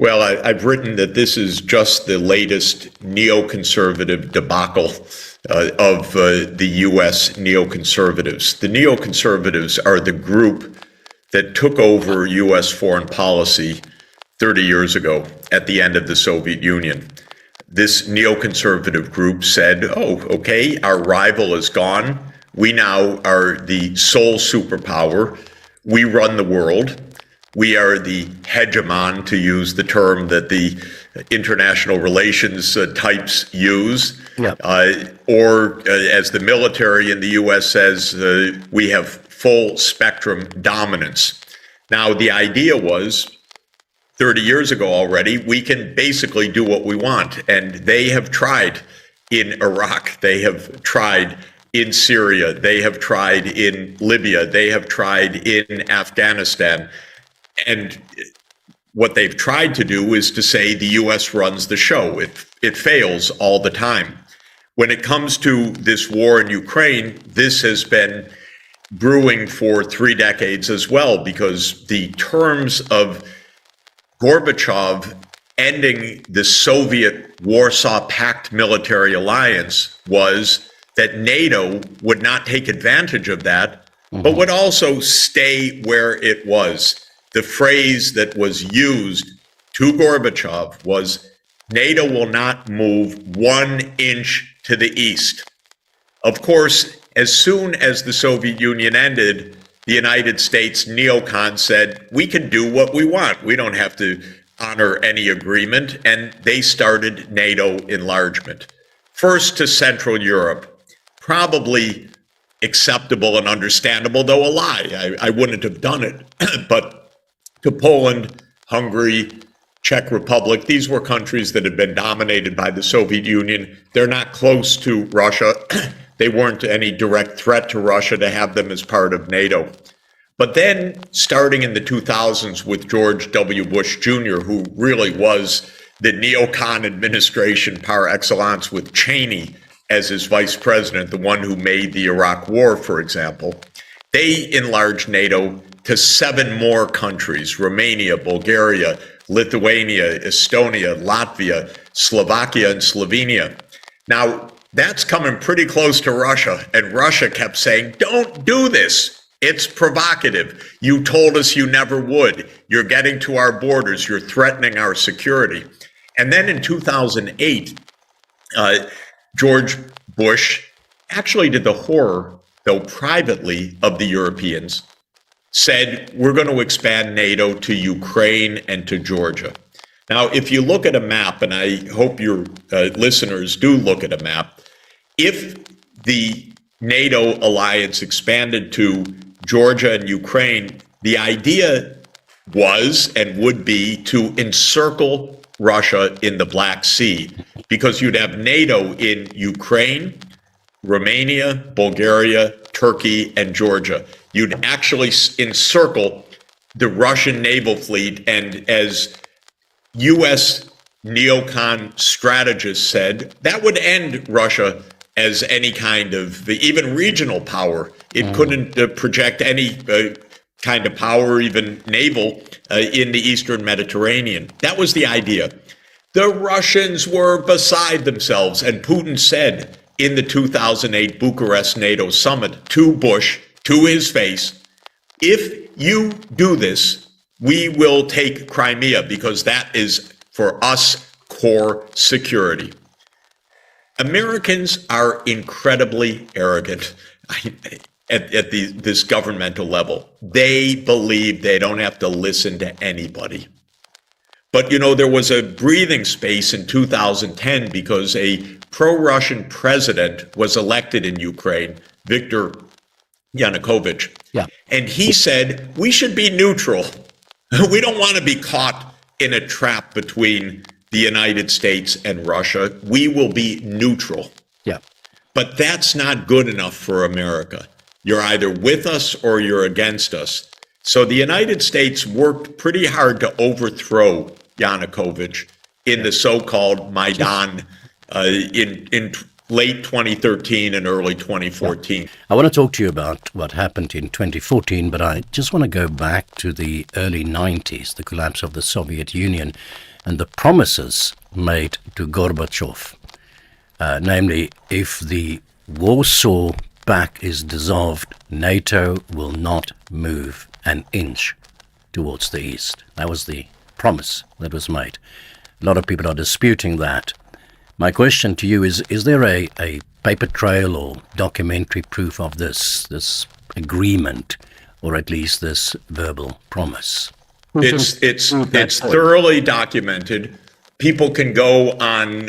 Well, I've written that this is just the latest neoconservative debacle of the U.S. neoconservatives. The neoconservatives are the group that took over U.S. foreign policy 30 years ago at the end of the Soviet Union. This neoconservative group said, oh, okay, our rival is gone. We now are the sole superpower. We run the world. We are the hegemon, to use the term that the international relations types use. Yeah. Or as the military in the U.S. says, we have full spectrum dominance. Now, the idea was 30 years ago already, we can basically do what we want. And they have tried in Iraq. They have tried in Syria. They have tried in Libya. They have tried in Afghanistan. And what they've tried to do is to say the U.S. runs the show. It fails all the time. When it comes to this war in Ukraine, this has been brewing for 3 decades as well, because the terms of Gorbachev ending the Soviet Warsaw Pact military alliance was that NATO would not take advantage of that, but would also stay where it was. The phrase that was used to Gorbachev was, NATO will not move 1 inch to the east. Of course, as soon as the Soviet Union ended, the United States neocons said, we can do what we want. We don't have to honor any agreement. And they started NATO enlargement. First to Central Europe, probably acceptable and understandable, though a lie. I wouldn't have done it. But to Poland, Hungary, Czech Republic, these were countries that had been dominated by the Soviet Union. They're not close to Russia. They weren't any direct threat to Russia to have them as part of NATO. But then, starting in the 2000s with George W. Bush Jr., who really was the neocon administration par excellence, with Cheney as his vice president, the one who made the Iraq War, for example, they enlarged NATO to 7 more countries: Romania, Bulgaria, Lithuania, Estonia, Latvia, Slovakia, and Slovenia. Now, that's coming pretty close to Russia, and Russia kept saying, don't do this. It's provocative. You told us you never would. You're getting to our borders. You're threatening our security. And then in 2008, George Bush actually did the horror, though privately, of the Europeans, said, we're going to expand NATO to Ukraine and to Georgia. Now, if you look at a map, and I hope your listeners do look at a map, if the NATO alliance expanded to Georgia and Ukraine, the idea was and would be to encircle Russia in the Black Sea, because you'd have NATO in Ukraine, Romania, Bulgaria, Turkey, and Georgia. You'd actually encircle the Russian naval fleet, and as U.S. neocon strategists said, that would end Russia as any kind of even regional power. It couldn't project any kind of power, even naval, in the Eastern Mediterranean. That was the idea. The Russians were beside themselves, and Putin said in the 2008 Bucharest NATO summit to Bush, to his face, if you do this, we will take Crimea, because that is, for us, core security. Americans are incredibly arrogant at this governmental level. They believe they don't have to listen to anybody. But, you know, there was a breathing space in 2010 because a pro-Russian president was elected in Ukraine, Viktor Yanukovych. Yeah. And he said, we should be neutral. We don't want to be caught in a trap between the United States and Russia. We will be neutral. Yeah. But that's not good enough for America. You're either with us or you're against us. So the United States worked pretty hard to overthrow Yanukovych in the so-called Maidan in late 2013 and early 2014. I want to talk to you about what happened in 2014, but I just want to go back to the early 90s, the collapse of the Soviet Union, and the promises made to Gorbachev. Namely, if the Warsaw Pact is dissolved, NATO will not move an inch towards the east. That was the promise that was made. A lot of people are disputing that. My question to you is there a paper trail or documentary proof of this agreement, or at least this verbal promise? It's thoroughly documented. People can go on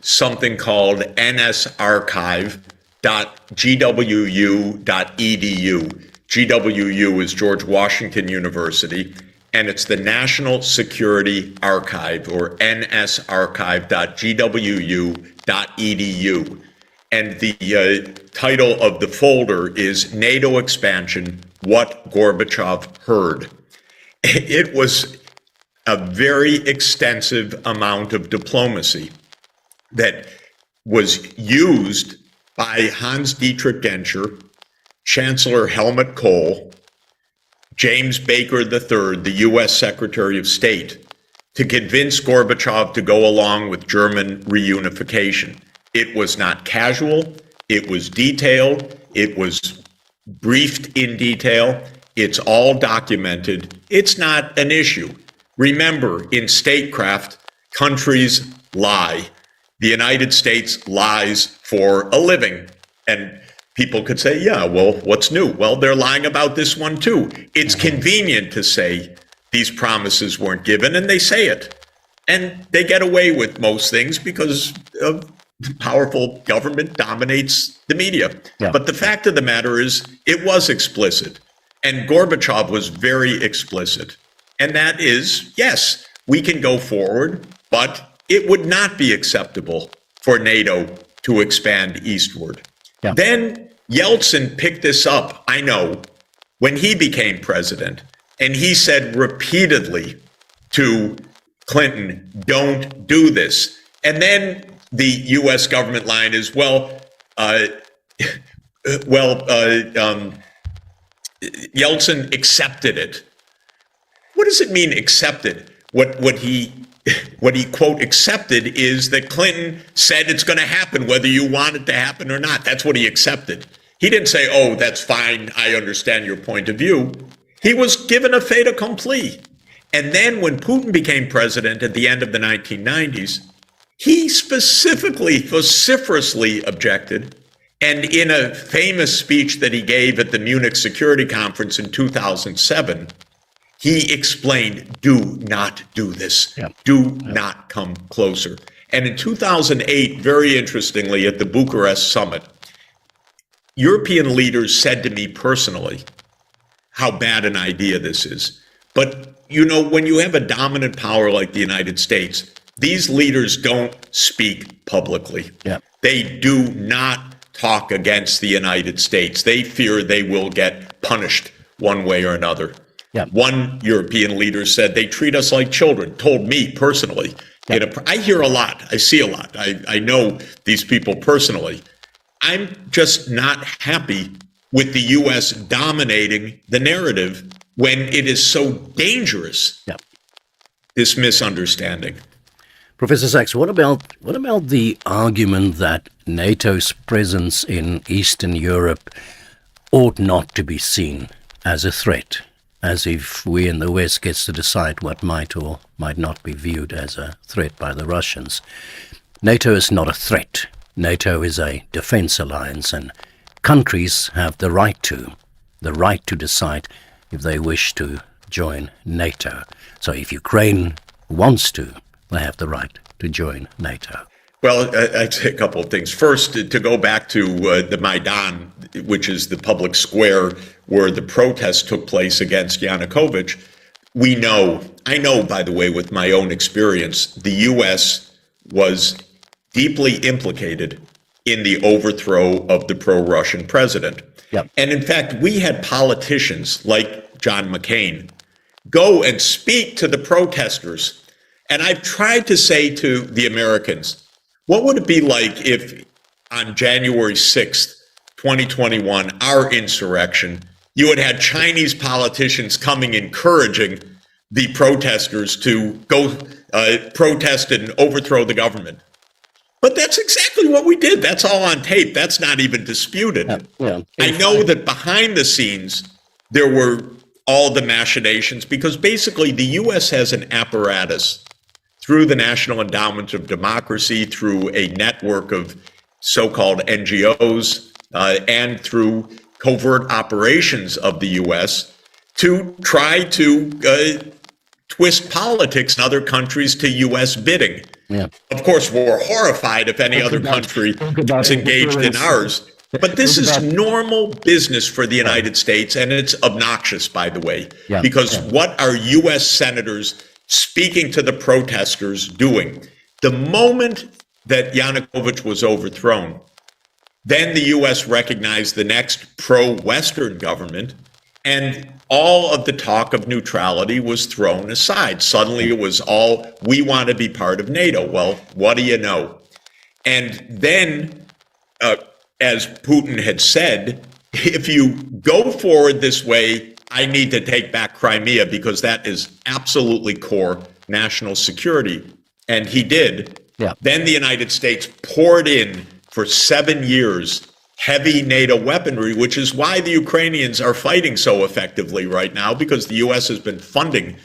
something called nsarchive.gwu.edu. GWU is George Washington University, and it's the National Security Archive, or nsarchive.gwu.edu. And the title of the folder is NATO Expansion, What Gorbachev Heard. It was a very extensive amount of diplomacy that was used by Hans Dietrich Genscher, Chancellor Helmut Kohl, James Baker III, the U.S. Secretary of State, to convince Gorbachev to go along with German reunification. It was not casual. It was detailed. It was briefed in detail. It's all documented. It's not an issue. Remember, in statecraft, countries lie. The United States lies for a living. And people could say, yeah, well, what's new? Well, they're lying about this one, too. It's convenient to say these promises weren't given, and they say it. And they get away with most things because of powerful government dominates the media. Yeah. But the fact of the matter is, it was explicit. And Gorbachev was very explicit. And that is, yes, we can go forward, but it would not be acceptable for NATO to expand eastward. Yeah. Then Yeltsin picked this up, I know, when he became president. And he said repeatedly to Clinton, don't do this. And then the U.S. government line is, Yeltsin accepted it. What does it mean accepted? What he quote accepted is that Clinton said it's going to happen whether you want it to happen or not. That's what he accepted. He didn't say, oh, that's fine, I understand your point of view. He was given a fait accompli. And then when Putin became president at the end of the 1990s, he specifically, vociferously objected. And in a famous speech that he gave at the Munich Security Conference in 2007, he explained, do not do this. Yep. Do not come closer. And in 2008, very interestingly, at the Bucharest summit, European leaders said to me personally how bad an idea this is. But, you know, when you have a dominant power like the United States, these leaders don't speak publicly. Yep. They do not talk against the United States. They fear they will get punished one way or another. Yeah. One European leader said they treat us like children, told me personally. Yeah. I hear a lot. I see a lot. I know these people personally. I'm just not happy with the U.S. dominating the narrative when it is so dangerous, this misunderstanding. Professor Sachs, what about the argument that NATO's presence in Eastern Europe ought not to be seen as a threat, as if we in the West gets to decide what might or might not be viewed as a threat by the Russians? NATO is not a threat. NATO is a defense alliance, and countries have the right to decide if they wish to join NATO. So if Ukraine wants to, they have the right to join NATO. Well, I'd say a couple of things. First, to go back to the Maidan, which is the public square where the protests took place against Yanukovych, I know, by the way, with my own experience, the U.S. was deeply implicated in the overthrow of the pro-Russian president. Yep. And in fact, we had politicians like John McCain go and speak to the protesters. And I've tried to say to the Americans, what would it be like if on January 6th, 2021, our insurrection, you had Chinese politicians coming encouraging the protesters to go protest and overthrow the government. But that's exactly what we did. That's all on tape. That's not even disputed. I know that behind the scenes, there were all the machinations because basically the U.S. has an apparatus through the National Endowment of Democracy, through a network of so-called NGOs, and through covert operations of the U.S. to try to twist politics in other countries to U.S. bidding. Yeah. Of course, we're horrified if any other country is engaged in ours. But this is normal business for the United States, and it's obnoxious, by the way, because what are U.S. senators speaking to the protesters doing? The moment that Yanukovych was overthrown, then the U.S. recognized the next pro-Western government, and all of the talk of neutrality was thrown aside. Suddenly it was all, we want to be part of NATO. Well, what do you know? And then, as Putin had said, if you go forward this way, I need to take back Crimea because that is absolutely core national security. And he did. Yeah. Then the United States poured in for 7 years heavy NATO weaponry, which is why the Ukrainians are fighting so effectively right now, because the U.S. has been funding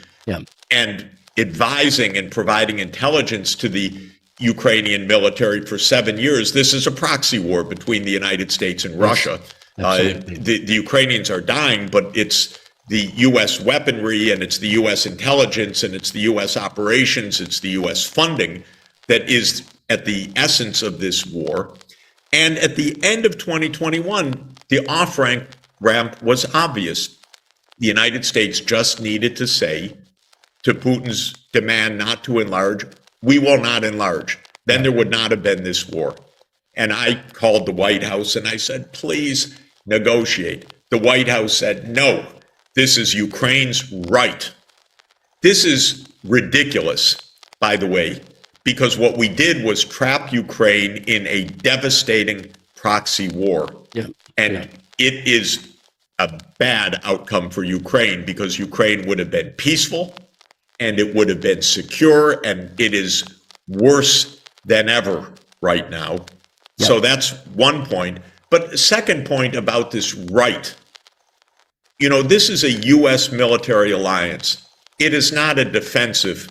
and advising and providing intelligence to the Ukrainian military for 7 years. This is a proxy war between the United States and Russia. The Ukrainians are dying, but it's the U.S. weaponry and it's the U.S. intelligence and it's the U.S. operations, it's the U.S. funding that is at the essence of this war. And at the end of 2021, the off-ramp was obvious. The United States just needed to say to Putin's demand not to enlarge, we will not enlarge. Then there would not have been this war. And I called the White House and I said, please negotiate. The White House said, no, this is Ukraine's right. This is ridiculous, by the way, because what we did was trap Ukraine in a devastating proxy war. It is a bad outcome for Ukraine because Ukraine would have been peaceful and it would have been secure, and it is worse than ever right now. So that's one point. But the second point about this right, this is a U.S. military alliance. It is not a defensive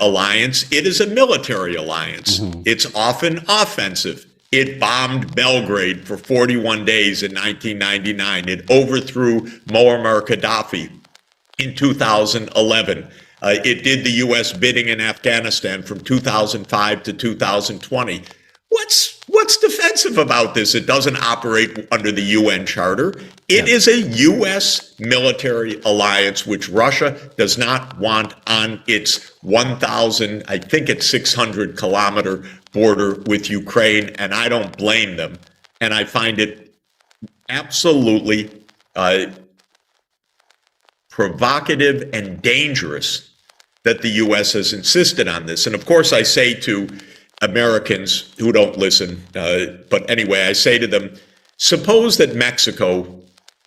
alliance. It is a military alliance. It's often offensive. It bombed Belgrade for 41 days in 1999. It overthrew Muammar Gaddafi in 2011. It did the U.S. bidding in Afghanistan from 2005 to 2020. What's defensive about this? It doesn't operate under the UN Charter. It is a U.S. military alliance, which Russia does not want on its 1,000, I think it's 600-kilometer border with Ukraine, and I don't blame them. And I find it absolutely provocative and dangerous that the U.S. has insisted on this. And of course, I say to Americans who don't listen, but anyway, I say to them, suppose that Mexico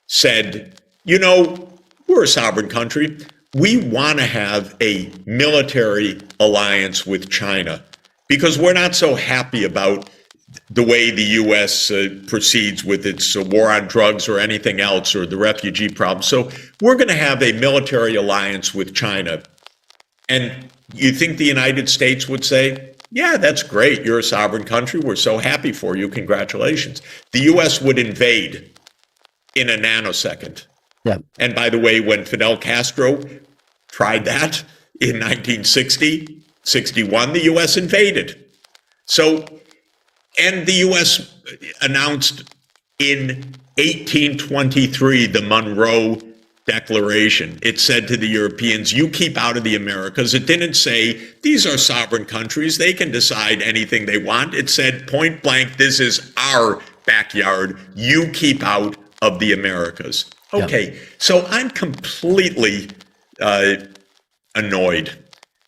said, we're a sovereign country. We want to have a military alliance with China because we're not so happy about the way the U.S. proceeds with its war on drugs or anything else or the refugee problem. So we're going to have a military alliance with China. And you think the United States would say, yeah, that's great. You're a sovereign country. We're so happy for you. Congratulations. The U.S. would invade in a nanosecond. And by the way, when Fidel Castro tried that in 1960, 61, the U.S. invaded. So, and the U.S. announced in 1823 the Monroe Declaration. It said to the Europeans, you keep out of the Americas. It didn't say, these are sovereign countries. They can decide anything they want. It said, point blank, this is our backyard. You keep out of the Americas. Okay, so I'm completely annoyed.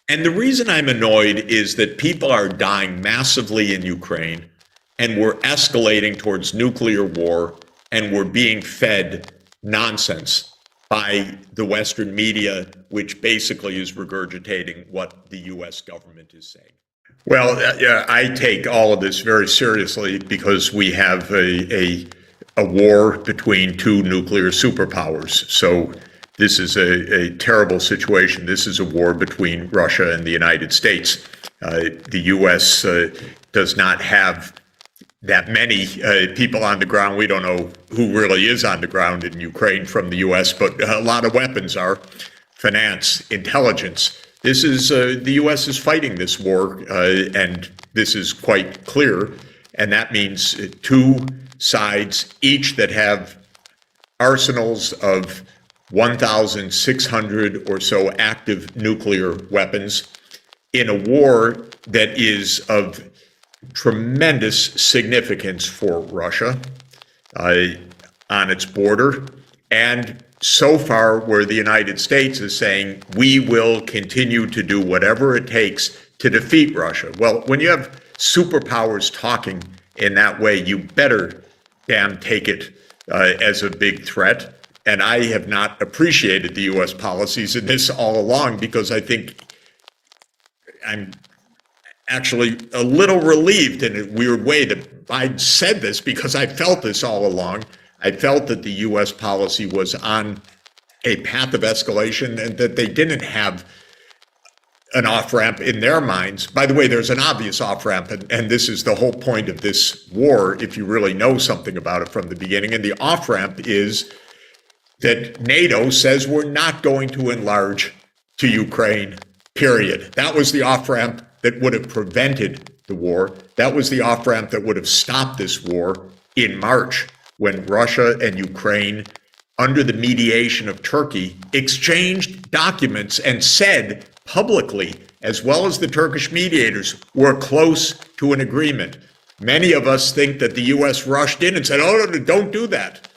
And the reason I'm annoyed is that people are dying massively in Ukraine. and we're escalating towards nuclear war, and we're being fed nonsense by the Western media, which basically is regurgitating what the U.S. government is saying. Well, I take all of this very seriously because we have a war between two nuclear superpowers. So this is a terrible situation. This is a war between Russia and the United States. The U.S. Does not have that many people on the ground. We don't know who really is on the ground in Ukraine from the U.S., but a lot of weapons are. Finance, intelligence. This is the U.S. is fighting this war, and this is quite clear. And that means two sides, each that have arsenals of 1,600 or so active nuclear weapons in a war that is of tremendous significance for Russia on its border, and so far where the United States is saying we will continue to do whatever it takes to defeat Russia. Well, when you have superpowers talking in that way, you better damn take it as a big threat. And I have not appreciated the U.S. policies in this all along, because I think I'm actually a little relieved in a weird way that Biden said this, because I felt this all along. I felt that the U.S. policy was on a path of escalation and that they didn't have an off-ramp in their minds. By the way, there's an obvious off-ramp, and this is the whole point of this war, if you really know something about it from the beginning. And the off-ramp is that NATO says we're not going to enlarge to Ukraine, period. That was the off-ramp that would have prevented the war. That was the off-ramp that would have stopped this war in March, when Russia and Ukraine, under the mediation of Turkey, exchanged documents and said publicly, as well as the Turkish mediators, we're close to an agreement. Many of us think that the U.S. rushed in and said, oh, no, don't do that.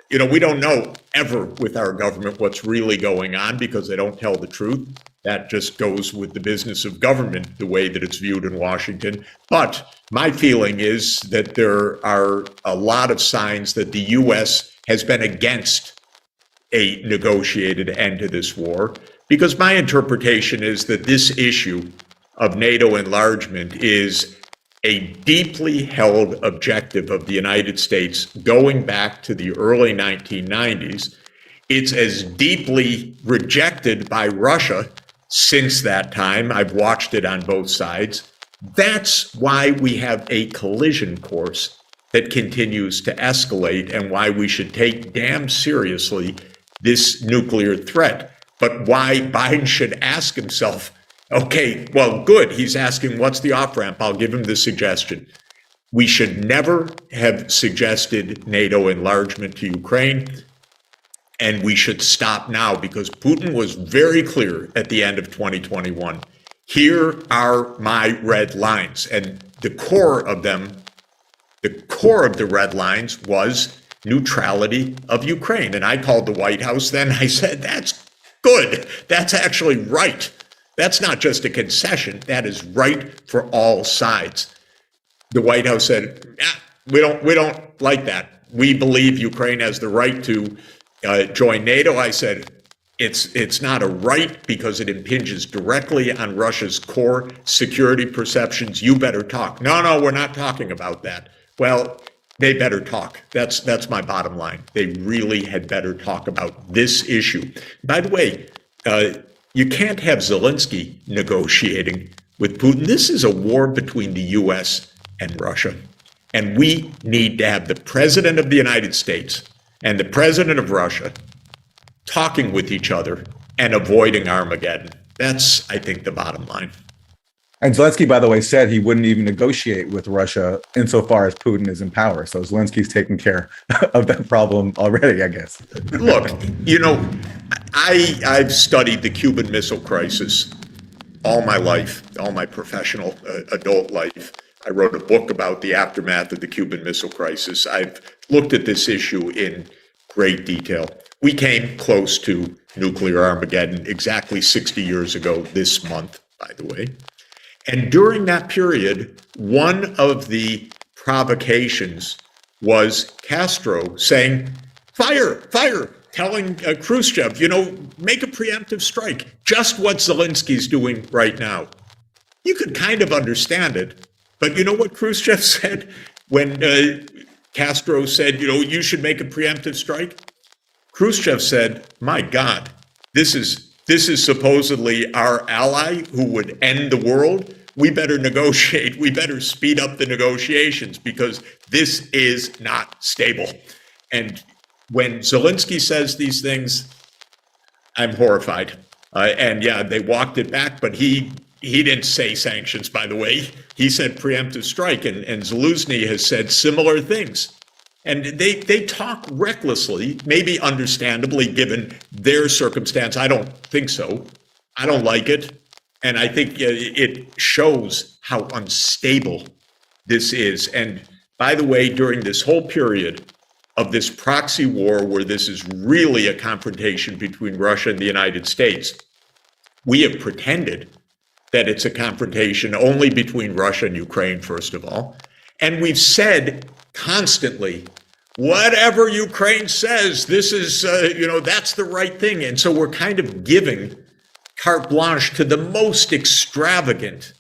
You know, we don't know ever with our government what's really going on, because they don't tell the truth. That just goes with the business of government, the way that it's viewed in Washington. But my feeling is that there are a lot of signs that the U.S. has been against a negotiated end to this war, because my interpretation is that this issue of NATO enlargement is a deeply held objective of the United States going back to the early 1990s. It's as deeply rejected by Russia since that time. I've watched it on both sides. That's why we have a collision course that continues to escalate, and why we should take damn seriously this nuclear threat. But why Biden should ask himself, okay, well, good, he's asking what's the off-ramp. I'll give him the suggestion. We should never have suggested NATO enlargement to Ukraine. And we should stop now, because Putin was very clear at the end of 2021. Here are my red lines. And the core of them, the core of the red lines was neutrality of Ukraine. And I called the White House then. I said, that's good. That's actually right. That's not just a concession. That is right for all sides. The White House said, we don't like that. We believe Ukraine has the right to join NATO. I said, it's not a right, because it impinges directly on Russia's core security perceptions. You better talk. No, we're not talking about that. Well, they better talk. That's my bottom line. They really had better talk about this issue. By the way, you can't have Zelensky negotiating with Putin. This is a war between the U.S. and Russia. And we need to have the President of the United States and the President of Russia talking with each other and avoiding Armageddon. That's, I think, the bottom line. And Zelensky, by the way, said he wouldn't even negotiate with Russia insofar as Putin is in power. So Zelensky's taking care of that problem already, I guess. Look, you know, I've studied the Cuban Missile Crisis all my life, all my professional adult life. I wrote a book about the aftermath of the Cuban Missile Crisis. I've looked at this issue in great detail. We came close to nuclear Armageddon exactly 60 years ago this month, by the way. And during that period, one of the provocations was Castro saying, fire, fire, telling Khrushchev, make a preemptive strike, just what Zelensky's doing right now. You could kind of understand it, but you know what Khrushchev said when Castro said, you should make a preemptive strike? Khrushchev said, my God, this is supposedly our ally who would end the world. We better negotiate. We better speed up the negotiations because this is not stable. And when Zelensky says these things, I'm horrified. And yeah, they walked it back, but he didn't say sanctions, by the way. He said preemptive strike, and Zelensky has said similar things. And they talk recklessly, maybe understandably, given their circumstance. I don't think so. I don't like it. And I think it shows how unstable this is. And by the way, during this whole period of this proxy war, where this is really a confrontation between Russia and the United States, we have pretended that it's a confrontation only between Russia and Ukraine, first of all. And we've said constantly, whatever Ukraine says, this is, that's the right thing. And so we're kind of giving carte blanche to the most extravagant,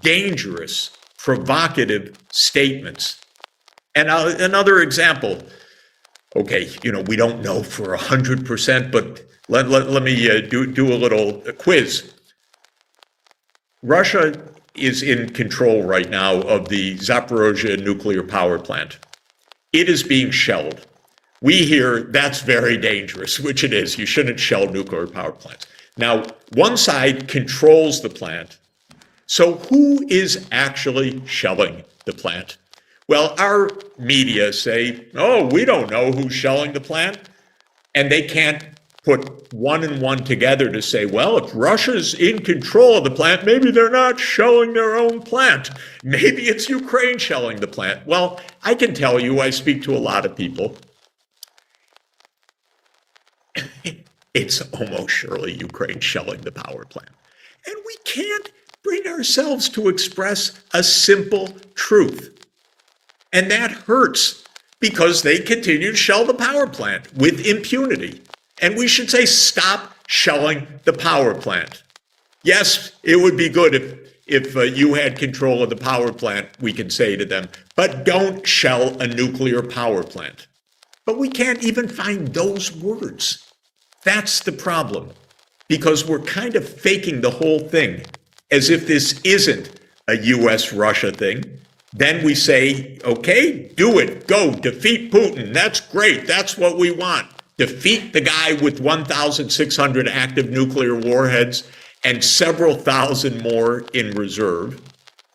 dangerous, provocative statements. And another example, okay, we don't know for 100%, but let me do a little quiz. Russia is in control right now of the Zaporozhye nuclear power plant. It is being shelled. We hear that's very dangerous, which it is. You shouldn't shell nuclear power plants. Now, one side controls the plant. So who is actually shelling the plant? Well, our media say, oh, we don't know who's shelling the plant. And they can't put one and one together to say, well, if Russia's in control of the plant, maybe they're not shelling their own plant. Maybe it's Ukraine shelling the plant. Well, I can tell you, I speak to a lot of people. It's almost surely Ukraine shelling the power plant. And we can't bring ourselves to express a simple truth. And that hurts because they continue to shell the power plant with impunity. And we should say, stop shelling the power plant. Yes, it would be good if you had control of the power plant, we can say to them, but don't shell a nuclear power plant. But we can't even find those words. That's the problem, because we're kind of faking the whole thing as if this isn't a US-Russia thing. Then we say, okay, do it, go, defeat Putin. That's great, that's what we want. Defeat the guy with 1,600 active nuclear warheads and several thousand more in reserve.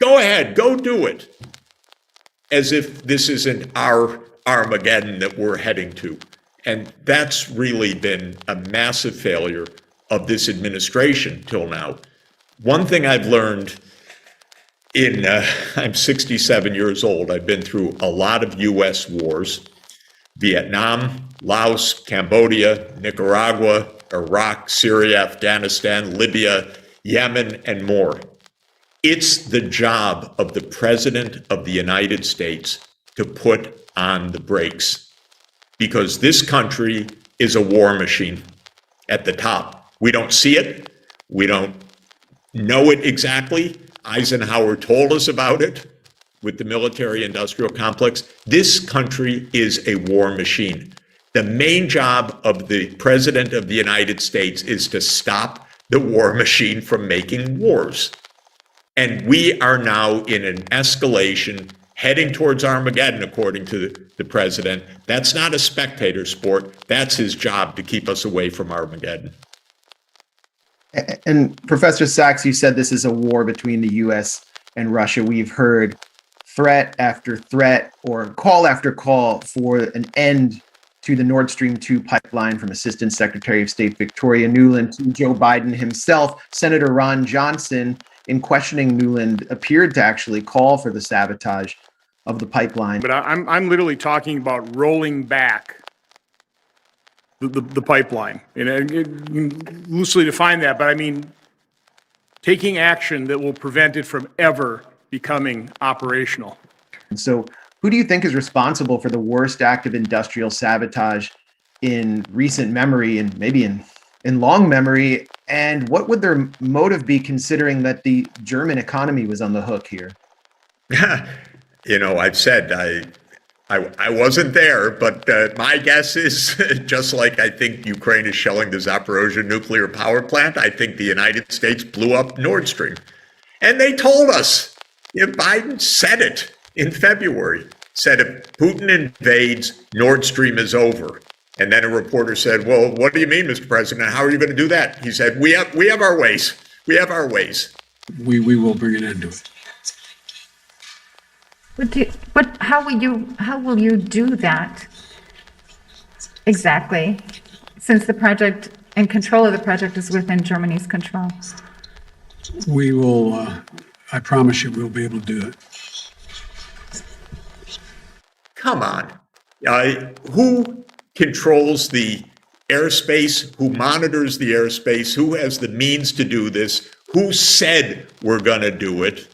Go ahead, go do it. As if this isn't our Armageddon that we're heading to. And that's really been a massive failure of this administration till now. One thing I've learned I'm 67 years old. I've been through a lot of US wars, Vietnam, Laos, Cambodia, Nicaragua, Iraq, Syria, Afghanistan, Libya, Yemen, and more. It's the job of the President of the United States to put on the brakes, because this country is a war machine at the top. We don't see it. We don't know it exactly. Eisenhower told us about it with the military-industrial complex. This country is a war machine. The main job of the President of the United States is to stop the war machine from making wars. And we are now in an escalation heading towards Armageddon, according to the president. That's not a spectator sport. That's his job, to keep us away from Armageddon. And Professor Sachs, you said this is a war between the U.S. and Russia. We've heard threat after threat or call after call for an end to the Nord Stream 2 pipeline, from Assistant Secretary of State Victoria Nuland to Joe Biden himself. Senator Ron Johnson, in questioning Nuland, appeared to actually call for the sabotage of the pipeline. But I'm literally talking about rolling back the pipeline. And loosely define that, but I mean taking action that will prevent it from ever becoming operational. And so who do you think is responsible for the worst act of industrial sabotage in recent memory and maybe in long memory? And what would their motive be, considering that the German economy was on the hook here? I've said I wasn't there, but my guess is just like I think Ukraine is shelling the Zaporozhye nuclear power plant, I think the United States blew up Nord Stream. And they told us, Biden said it in February, said if Putin invades, Nord Stream is over. And then a reporter said, well, what do you mean, Mr. President? How are you going to do that? He said, we have our ways. We have our ways. We will bring an end to it. How will you do that exactly, since the project and control of the project is within Germany's control? We will, I promise you, we'll be able to do it. Come on. Who controls the airspace? Who monitors the airspace? Who has the means to do this? Who said we're going to do it?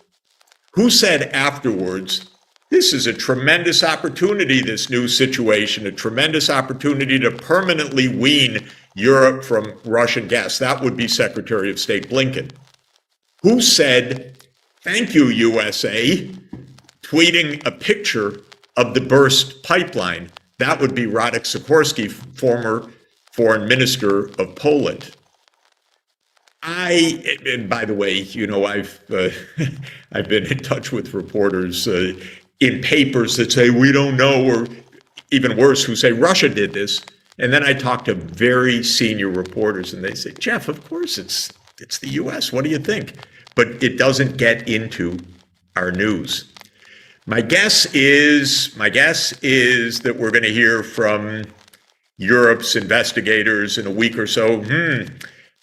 Who said afterwards, this is a tremendous opportunity, this new situation, a tremendous opportunity to permanently wean Europe from Russian gas? That would be Secretary of State Blinken. Who said, thank you, USA, tweeting a picture of the burst pipeline? That would be Radek Sikorski, former foreign minister of Poland. And by the way, I've been in touch with reporters in papers that say we don't know, or even worse, who say Russia did this. And then I talk to very senior reporters, and they say, Jeff, of course it's the U.S. What do you think? But it doesn't get into our news. My guess is that we're going to hear from Europe's investigators in a week or so.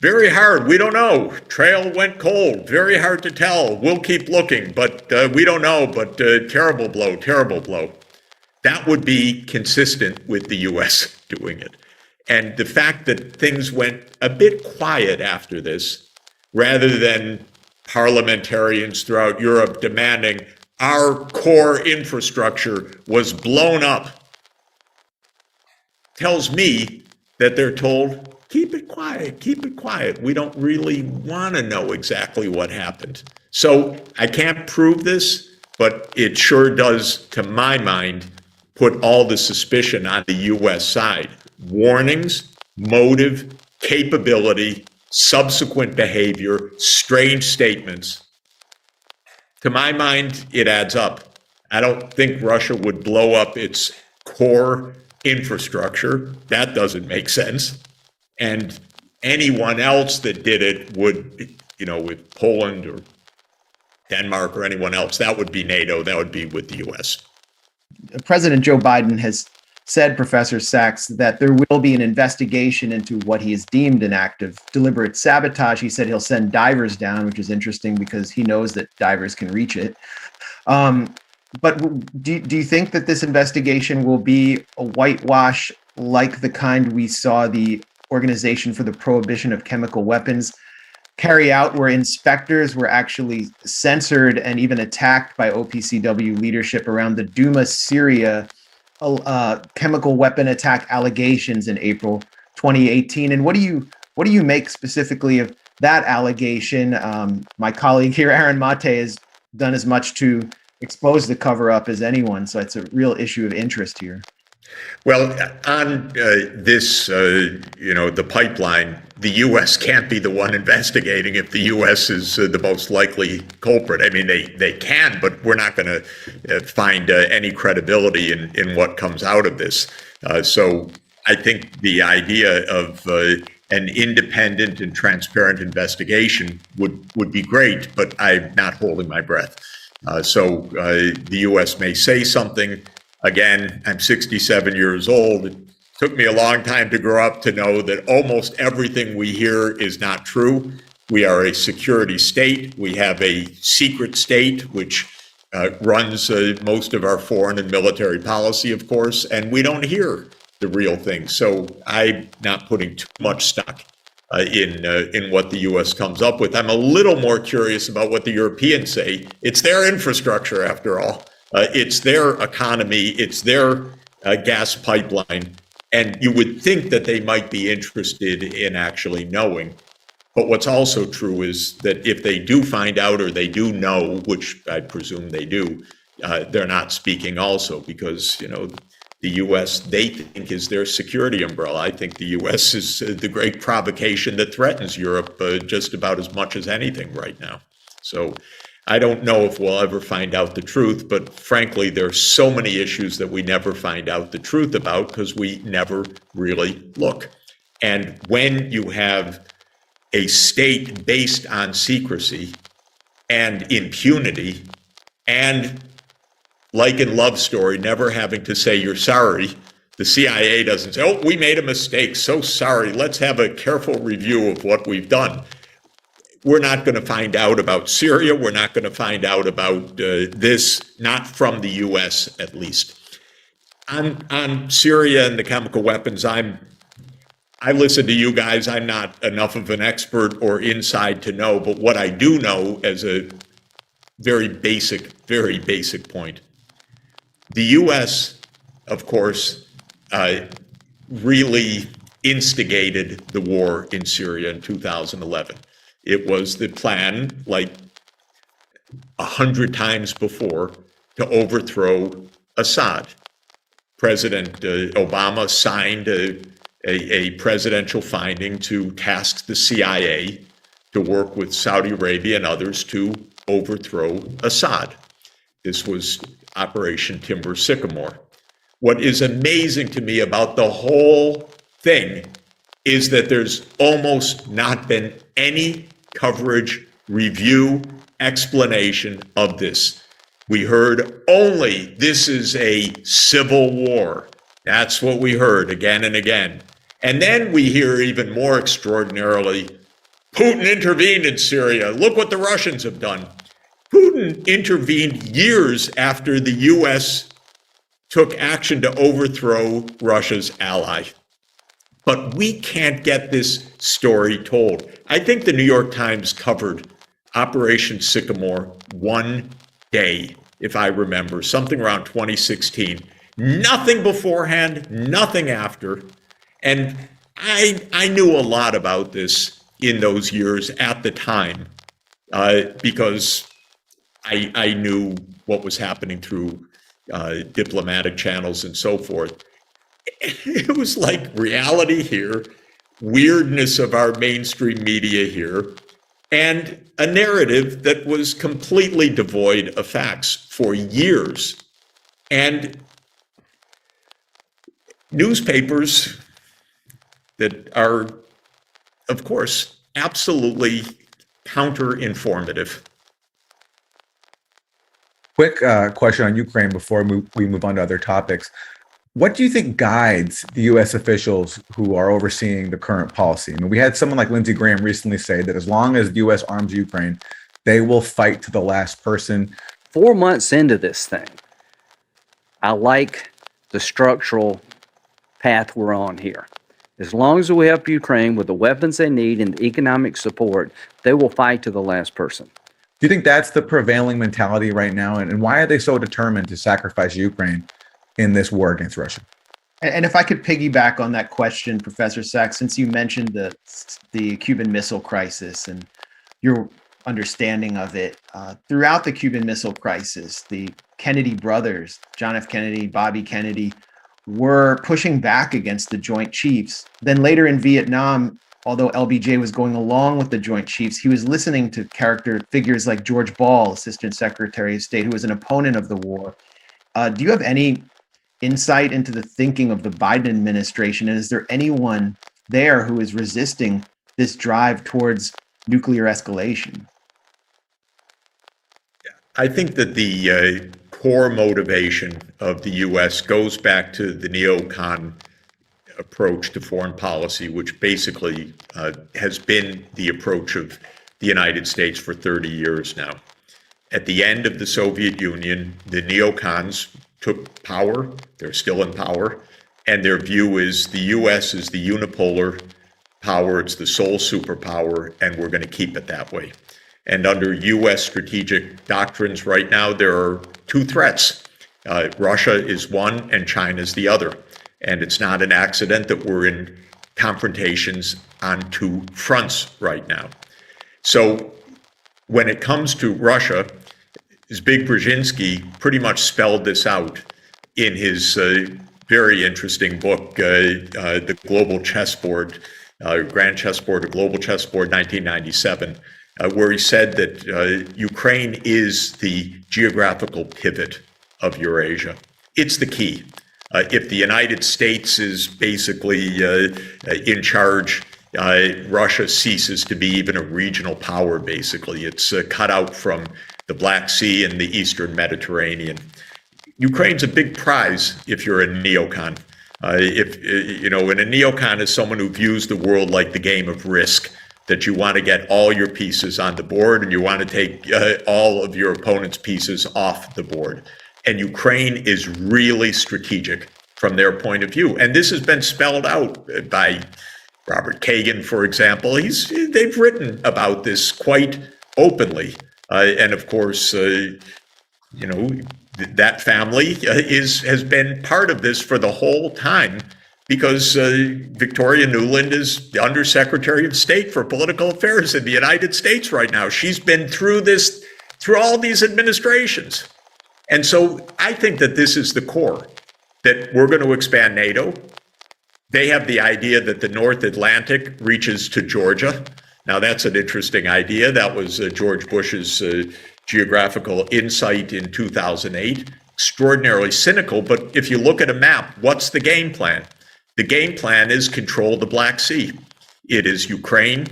Very hard. We don't know. Trail went cold. Very hard to tell. We'll keep looking, but we don't know. But terrible blow, terrible blow. That would be consistent with the U.S. doing it. And the fact that things went a bit quiet after this, rather than parliamentarians throughout Europe demanding our core infrastructure was blown up, tells me that they're told, keep it quiet, keep it quiet. We don't really want to know exactly what happened. So I can't prove this, but it sure does, to my mind, put all the suspicion on the U.S. side. Warnings, motive, capability, subsequent behavior, strange statements. To my mind, it adds up. I don't think Russia would blow up its core infrastructure. That doesn't make sense. And anyone else that did it would, with Poland or Denmark or anyone else, that would be NATO, that would be with the U.S. President Joe Biden has said, Professor Sachs, that there will be an investigation into what he has deemed an act of deliberate sabotage. He said he'll send divers down, which is interesting because he knows that divers can reach it. But do you think that this investigation will be a whitewash like the kind we saw the Organization for the Prohibition of Chemical Weapons carry out, where inspectors were actually censored and even attacked by OPCW leadership around the Duma Syria chemical weapon attack allegations in April 2018? And what do you make specifically of that allegation? My colleague here, Aaron Mate, has done as much to expose the cover-up as anyone, so it's a real issue of interest here. Well, on this, the pipeline, the U.S. can't be the one investigating if the U.S. is the most likely culprit. I mean, they can, but we're not going to find any credibility in what comes out of this. So I think the idea of an independent and transparent investigation would be great, but I'm not holding my breath. So the U.S. may say something. Again, I'm 67 years old. It took me a long time to grow up to know that almost everything we hear is not true. We are a security state. We have a secret state, which runs most of our foreign and military policy, of course, and we don't hear the real thing. So I'm not putting too much stock in what the U.S. comes up with. I'm a little more curious about what the Europeans say. It's their infrastructure, after all. It's their economy, it's their gas pipeline, and you would think that they might be interested in actually knowing. But what's also true is that if they do find out or they do know, which I presume they do, they're not speaking also because, the U.S. they think is their security umbrella. I think the U.S. is the great provocation that threatens Europe just about as much as anything right now. So I don't know if we'll ever find out the truth, but frankly, there are so many issues that we never find out the truth about because we never really look. And when you have a state based on secrecy and impunity and, like in Love Story, never having to say you're sorry, the CIA doesn't say, oh, we made a mistake, so sorry, let's have a careful review of what we've done. We're not going to find out about Syria. We're not going to find out about this, not from the U.S. at least. On Syria and the chemical weapons, I listen to you guys. I'm not enough of an expert or inside to know, but what I do know as a very basic point, the U.S., of course, really instigated the war in Syria in 2011. It was the plan, like 100 times before, to overthrow Assad. President Obama signed a presidential finding to task the CIA to work with Saudi Arabia and others to overthrow Assad. This was Operation Timber Sycamore. What is amazing to me about the whole thing is that there's almost not been any coverage, review, explanation of this. We heard only this is a civil war. That's what we heard again and again. And then we hear even more extraordinarily, Putin intervened in Syria. Look what the Russians have done. Putin intervened years after the U.S. took action to overthrow Russia's ally. But we can't get this story told. I think the New York Times covered Operation Sycamore one day, if I remember, something around 2016. Nothing beforehand, nothing after. And I knew a lot about this in those years at the time because I knew what was happening through diplomatic channels and so forth. It was like reality here, weirdness of our mainstream media here, and a narrative that was completely devoid of facts for years. And newspapers that are, of course, absolutely counter-informative. Quick question on Ukraine before we move on to other topics. What do you think guides the U.S. officials who are overseeing the current policy? I mean, we had someone like Lindsey Graham recently say that as long as the U.S. arms Ukraine, they will fight to the last person. 4 months into this thing, I like the structural path we're on here. As long as we help Ukraine with the weapons they need and the economic support, they will fight to the last person. Do you think that's the prevailing mentality right now? And why are they so determined to sacrifice Ukraine in this war against Russia? And if I could piggyback on that question, Professor Sachs, since you mentioned the Cuban Missile Crisis and your understanding of it, throughout the Cuban Missile Crisis, the Kennedy brothers, John F. Kennedy, Bobby Kennedy, were pushing back against the Joint Chiefs. Then later in Vietnam, although LBJ was going along with the Joint Chiefs, he was listening to character figures like George Ball, Assistant Secretary of State, who was an opponent of the war. Do you have any insight into the thinking of the Biden administration? And is there anyone there who is resisting this drive towards nuclear escalation? I think that the core motivation of the U.S. goes back to the neocon approach to foreign policy, which basically has been the approach of the United States for 30 years now. At the end of the Soviet Union, the neocons took power. They're still in power. And their view is the U.S. is the unipolar power. It's the sole superpower, and we're going to keep it that way. And under U.S. strategic doctrines right now, there are two threats. Russia is one and China is the other. And it's not an accident that we're in confrontations on two fronts right now. So when it comes to Russia, Zbig Brzezinski pretty much spelled this out in his very interesting book, The Global Chessboard, Grand Chessboard, A Global Chessboard, 1997, where he said that Ukraine is the geographical pivot of Eurasia. It's the key. If the United States is basically in charge, Russia ceases to be even a regional power, basically. It's cut out from the Black Sea and the Eastern Mediterranean. Ukraine's a big prize if you're a neocon. And a neocon is someone who views the world like the game of Risk, that you want to get all your pieces on the board and you want to take all of your opponent's pieces off the board. And Ukraine is really strategic from their point of view. And this has been spelled out by Robert Kagan, for example. They've written about this quite openly. And of course, that family has been part of this for the whole time, because Victoria Nuland is the Undersecretary of State for Political Affairs in the United States right now. She's been through this, through all these administrations. And so I think that this is the core, that we're going to expand NATO. They have the idea that the North Atlantic reaches to Georgia. Now, that's an interesting idea. That was George Bush's geographical insight in 2008. Extraordinarily cynical, but if you look at a map, what's the game plan? The game plan is control the Black Sea. It is Ukraine,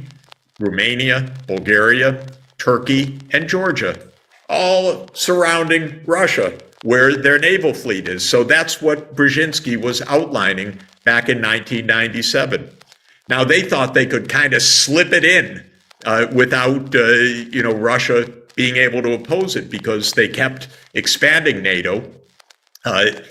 Romania, Bulgaria, Turkey, and Georgia, all surrounding Russia, where their naval fleet is. So that's what Brzezinski was outlining back in 1997. Now, they thought they could kind of slip it in without, Russia being able to oppose it, because they kept expanding NATO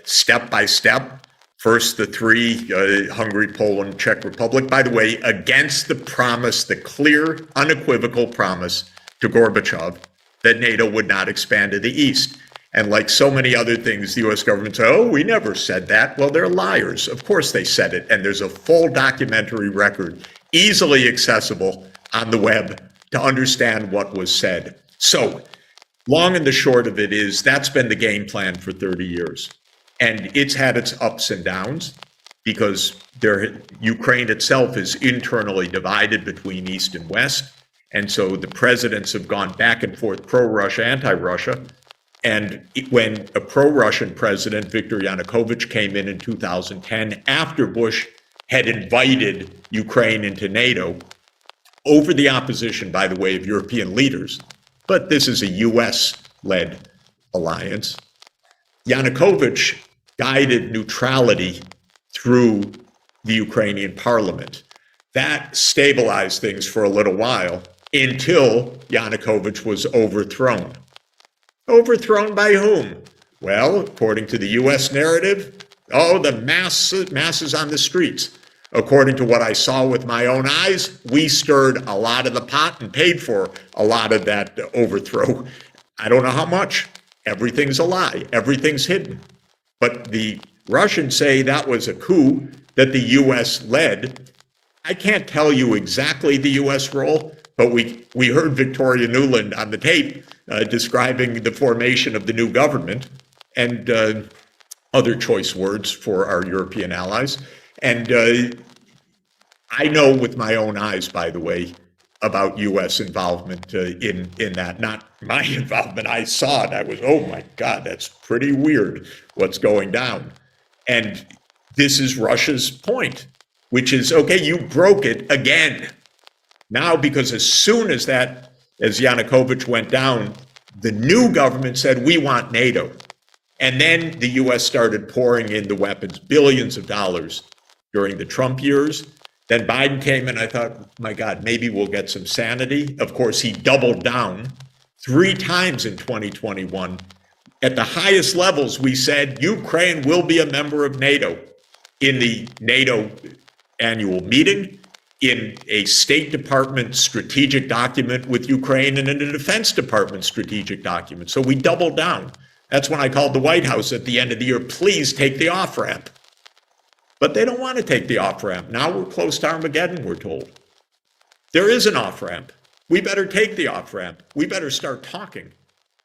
step by step. First, the three, Hungary, Poland, Czech Republic, by the way, against the promise, the clear, unequivocal promise to Gorbachev that NATO would not expand to the east. And like so many other things, the U.S. government said, oh, we never said that. Well, they're liars. Of course they said it. And there's a full documentary record, easily accessible on the web, to understand what was said. So, long and the short of it is, that's been the game plan for 30 years. And it's had its ups and downs, because Ukraine itself is internally divided between East and West. And so the presidents have gone back and forth, pro-Russia, anti-Russia. And when a pro-Russian president, Viktor Yanukovych, came in 2010, after Bush had invited Ukraine into NATO, over the opposition, by the way, of European leaders, but this is a U.S.-led alliance, Yanukovych guided neutrality through the Ukrainian parliament. That stabilized things for a little while, until Yanukovych was overthrown. Overthrown by whom? Well, according to the U.S. narrative, the masses on the streets. According to what I saw with my own eyes, we stirred a lot of the pot and paid for a lot of that overthrow. I don't know how much. Everything's a lie. Everything's hidden. But the Russians say that was a coup that the U.S. led. I can't tell you exactly the U.S. role, but we heard Victoria Nuland on the tape describing the formation of the new government, and other choice words for our European allies. And I know with my own eyes, by the way, about U.S. involvement in that. Not my involvement. I saw it. I was, oh my God, that's pretty weird what's going down. And this is Russia's point, which is, okay, you broke it again. Now, because as soon as Yanukovych went down, the new government said, we want NATO. And then the U.S. started pouring in the weapons, billions of dollars during the Trump years. Then Biden came and I thought, my God, maybe we'll get some sanity. Of course, he doubled down 3 times in 2021. At the highest levels, we said Ukraine will be a member of NATO. In the NATO annual meeting, in a State Department strategic document with Ukraine, and in a Defense Department strategic document. So we doubled down. That's when I called the White House at the end of the year, please take the off-ramp. But they don't want to take the off-ramp. Now we're close to Armageddon, we're told. There is an off-ramp. We better take the off-ramp. We better start talking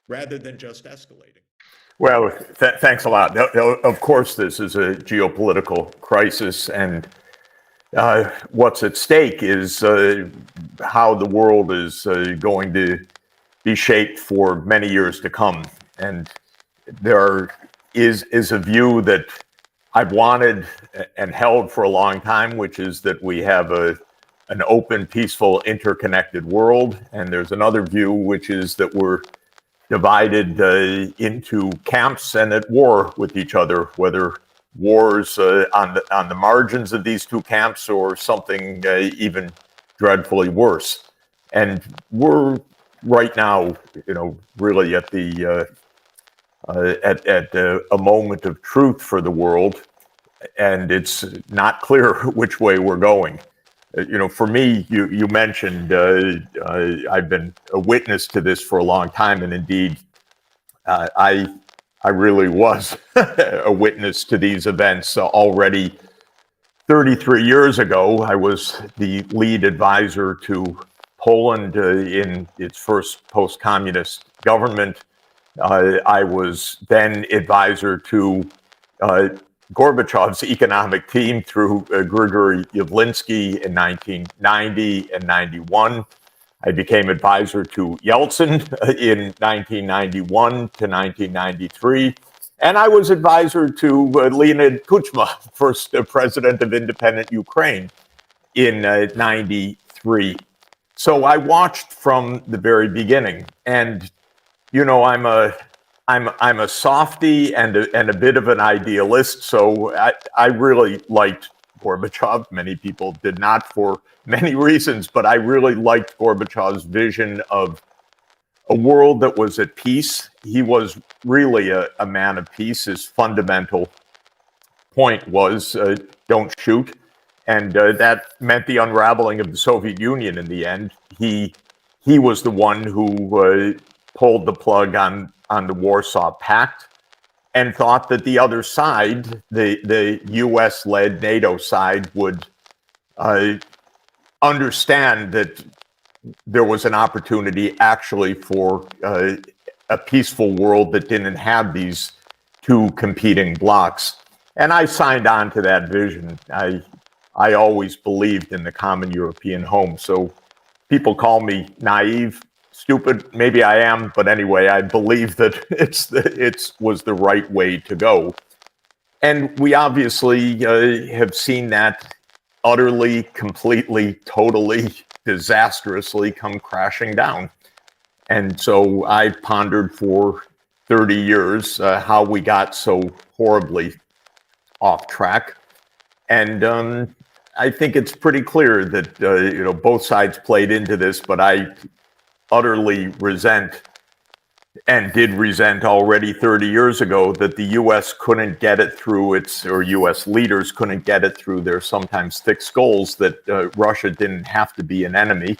rather than just escalating. Well, thanks a lot. Of course, this is a geopolitical crisis, and what's at stake is how the world is going to be shaped for many years to come. And there is a view that I've wanted and held for a long time, which is that we have an open, peaceful, interconnected world. And there's another view, which is that we're divided into camps and at war with each other, whether wars on the margins of these two camps or something even dreadfully worse. And we're right now, really at a moment of truth for the world, and it's not clear which way we're going. For me, you mentioned I've been a witness to this for a long time, and indeed, I really was a witness to these events already 33 years ago. I was the lead advisor to Poland in its first post-communist government. I was then advisor to Gorbachev's economic team through Grigory Yavlinsky in 1990 and 91. I became advisor to Yeltsin in 1991 to 1993. And I was advisor to Leonid Kuchma, first president of independent Ukraine, in 93. So I watched from the very beginning. And, I'm a softie and a bit of an idealist, so I really liked Gorbachev. Many people did not for many reasons, but I really liked Gorbachev's vision of a world that was at peace. He was really a man of peace. His fundamental point was don't shoot, and that meant the unraveling of the Soviet Union in the end. He was the one who pulled the plug on the Warsaw Pact and thought that the other side, the US-led NATO side, would understand that there was an opportunity actually for a peaceful world that didn't have these two competing blocs. And I signed on to that vision. I always believed in the common European home. So people call me naive, stupid, maybe I am, but anyway, I believe that it was the right way to go. And we obviously have seen that utterly, completely, totally, disastrously come crashing down. And so I pondered for 30 years how we got so horribly off track. And I think it's pretty clear that both sides played into this, but I utterly resent and did resent already 30 years ago that the U.S. couldn't get it through or U.S. leaders couldn't get it through their sometimes thick skulls that Russia didn't have to be an enemy,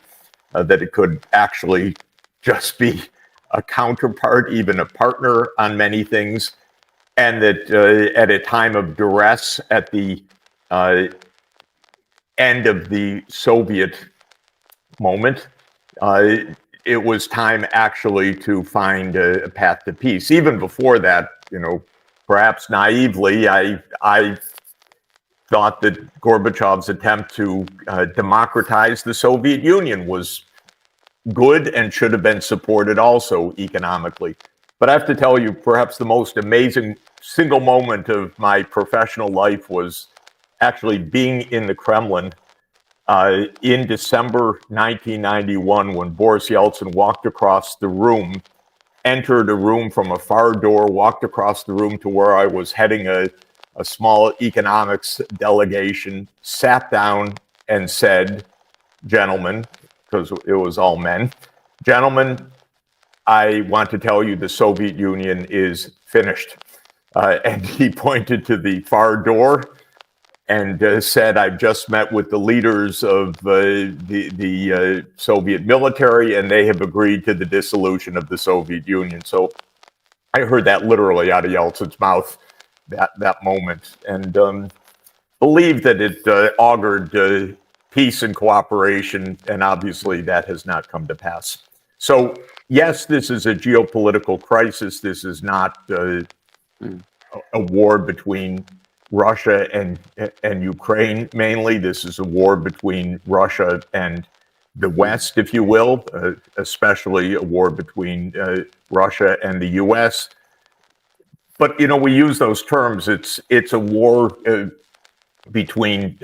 that it could actually just be a counterpart, even a partner on many things, and that at a time of duress at the end of the Soviet moment, it was time actually to find a path to peace. Even before that, perhaps naively, I thought that Gorbachev's attempt to democratize the Soviet Union was good and should have been supported also economically. But I have to tell you, perhaps the most amazing single moment of my professional life was actually being in the Kremlin in December 1991, when Boris Yeltsin walked across the room, entered a room from a far door, walked across the room to where I was heading a small economics delegation, sat down and said, "Gentlemen," because it was all men, "Gentlemen, I want to tell you the Soviet Union is finished." And he pointed to the far door and said, "I've just met with the leaders of the Soviet military, and they have agreed to the dissolution of the Soviet Union." So I heard that literally out of Yeltsin's mouth, that moment, and believed that it augured peace and cooperation, and obviously that has not come to pass. So yes, this is a geopolitical crisis. This is not a war between Russia and Ukraine mainly. This is a war between Russia and the West, if you will, especially a war between Russia and the U.S. But, you know, we use those terms. It's a war between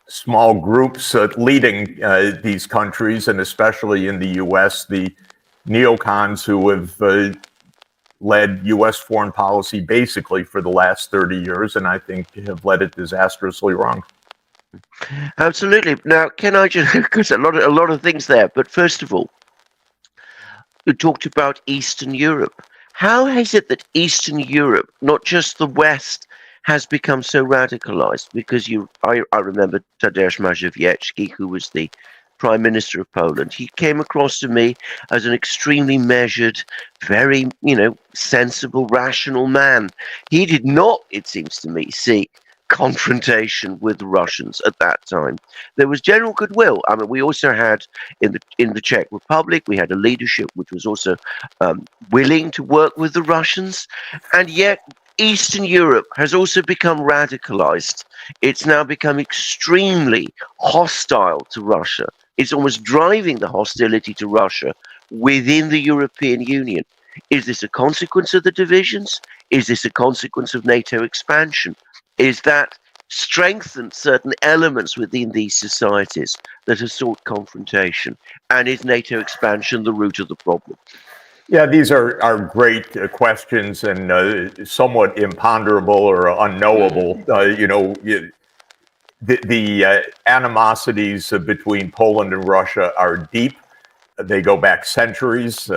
small groups leading these countries, and especially in the U.S., the neocons who have led U.S. foreign policy basically for the last 30 years, and I think have led it disastrously wrong. Absolutely. Now, can I just, because a lot of things there, but first of all, you talked about Eastern Europe. How is it that Eastern Europe, not just the West, has become so radicalized? Because I remember Tadeusz Mazowiecki, who was the Prime Minister of Poland. He came across to me as an extremely measured, very, sensible, rational man. He did not, it seems to me, seek confrontation with the Russians at that time. There was general goodwill. I mean, we also had in the Czech Republic, we had a leadership which was also willing to work with the Russians, and yet Eastern Europe has also become radicalized. It's now become extremely hostile to Russia. It's almost driving the hostility to Russia within the European Union. Is this a consequence of the divisions? Is this a consequence of NATO expansion? Is that strengthened certain elements within these societies that have sought confrontation? And is NATO expansion the root of the problem? Yeah, these are great questions and somewhat imponderable or unknowable. The animosities between Poland and Russia are deep. They go back centuries.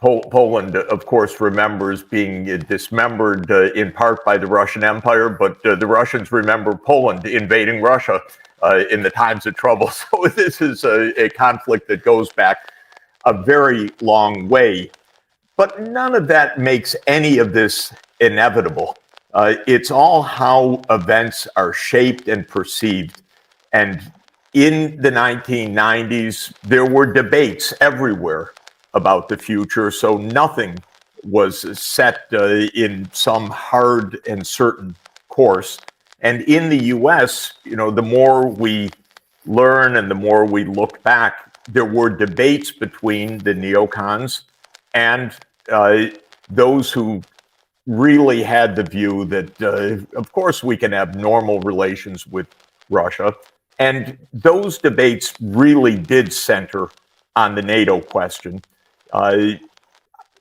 Poland, of course, remembers being dismembered in part by the Russian Empire, but the Russians remember Poland invading Russia in the times of trouble. So this is a conflict that goes back a very long way. But none of that makes any of this inevitable. It's all how events are shaped and perceived. And in the 1990s, there were debates everywhere about the future, so nothing was set in some hard and certain course. And in the US, the more we learn and the more we look back, there were debates between the neocons and those who really had the view that, of course, we can have normal relations with Russia. And those debates really did center on the NATO question.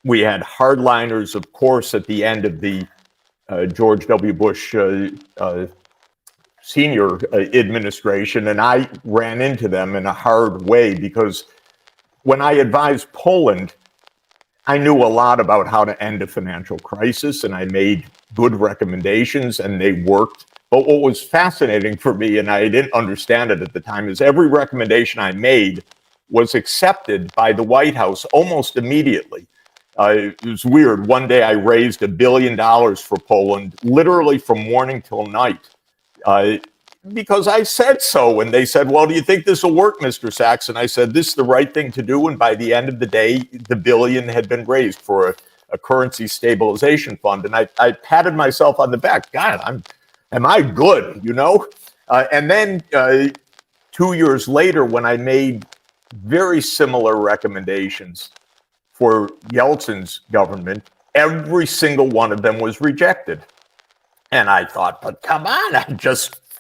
We had hardliners, of course, at the end of the George W. Bush senior administration, and I ran into them in a hard way because when I advised Poland, I knew a lot about how to end a financial crisis, and I made good recommendations, and they worked. But what was fascinating for me, and I didn't understand it at the time, is every recommendation I made was accepted by the White House almost immediately. It was weird. One day I raised $1 billion for Poland, literally from morning till night, because I said so. And they said, well, do you think this will work, Mr. Sachs? And I said, this is the right thing to do. And by the end of the day, the $1 billion had been raised for a currency stabilization fund. And I patted myself on the back. God, am I good, And then 2 years later, when I made very similar recommendations for Yeltsin's government, every single one of them was rejected. And I thought, but come on,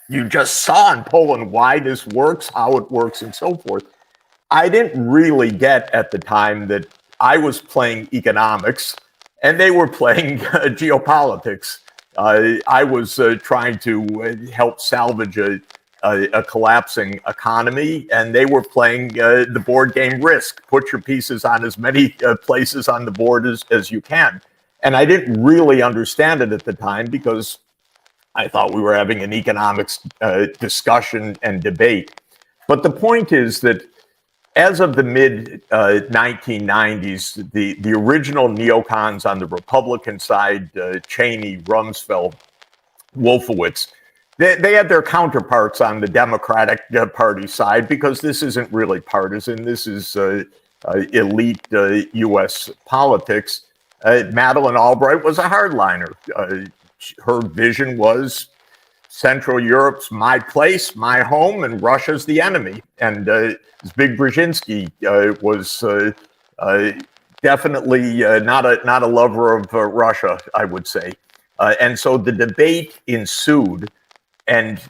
you just saw in Poland why this works, how it works, and so forth. I didn't really get at the time that I was playing economics and they were playing geopolitics. I was trying to help salvage a collapsing economy, and they were playing the board game Risk. Put your pieces on as many places on the board as you can. And I didn't really understand it at the time because I thought we were having an economics discussion and debate. But the point is that as of the mid 1990s, the original neocons on the Republican side, Cheney, Rumsfeld, Wolfowitz, they had their counterparts on the Democratic Party side, because this isn't really partisan. This is elite U.S. politics. Madeleine Albright was a hardliner. Her vision was Central Europe's my place, my home, and Russia's the enemy. And Zbig Brzezinski was definitely not a lover of Russia, I would say. And so the debate ensued, and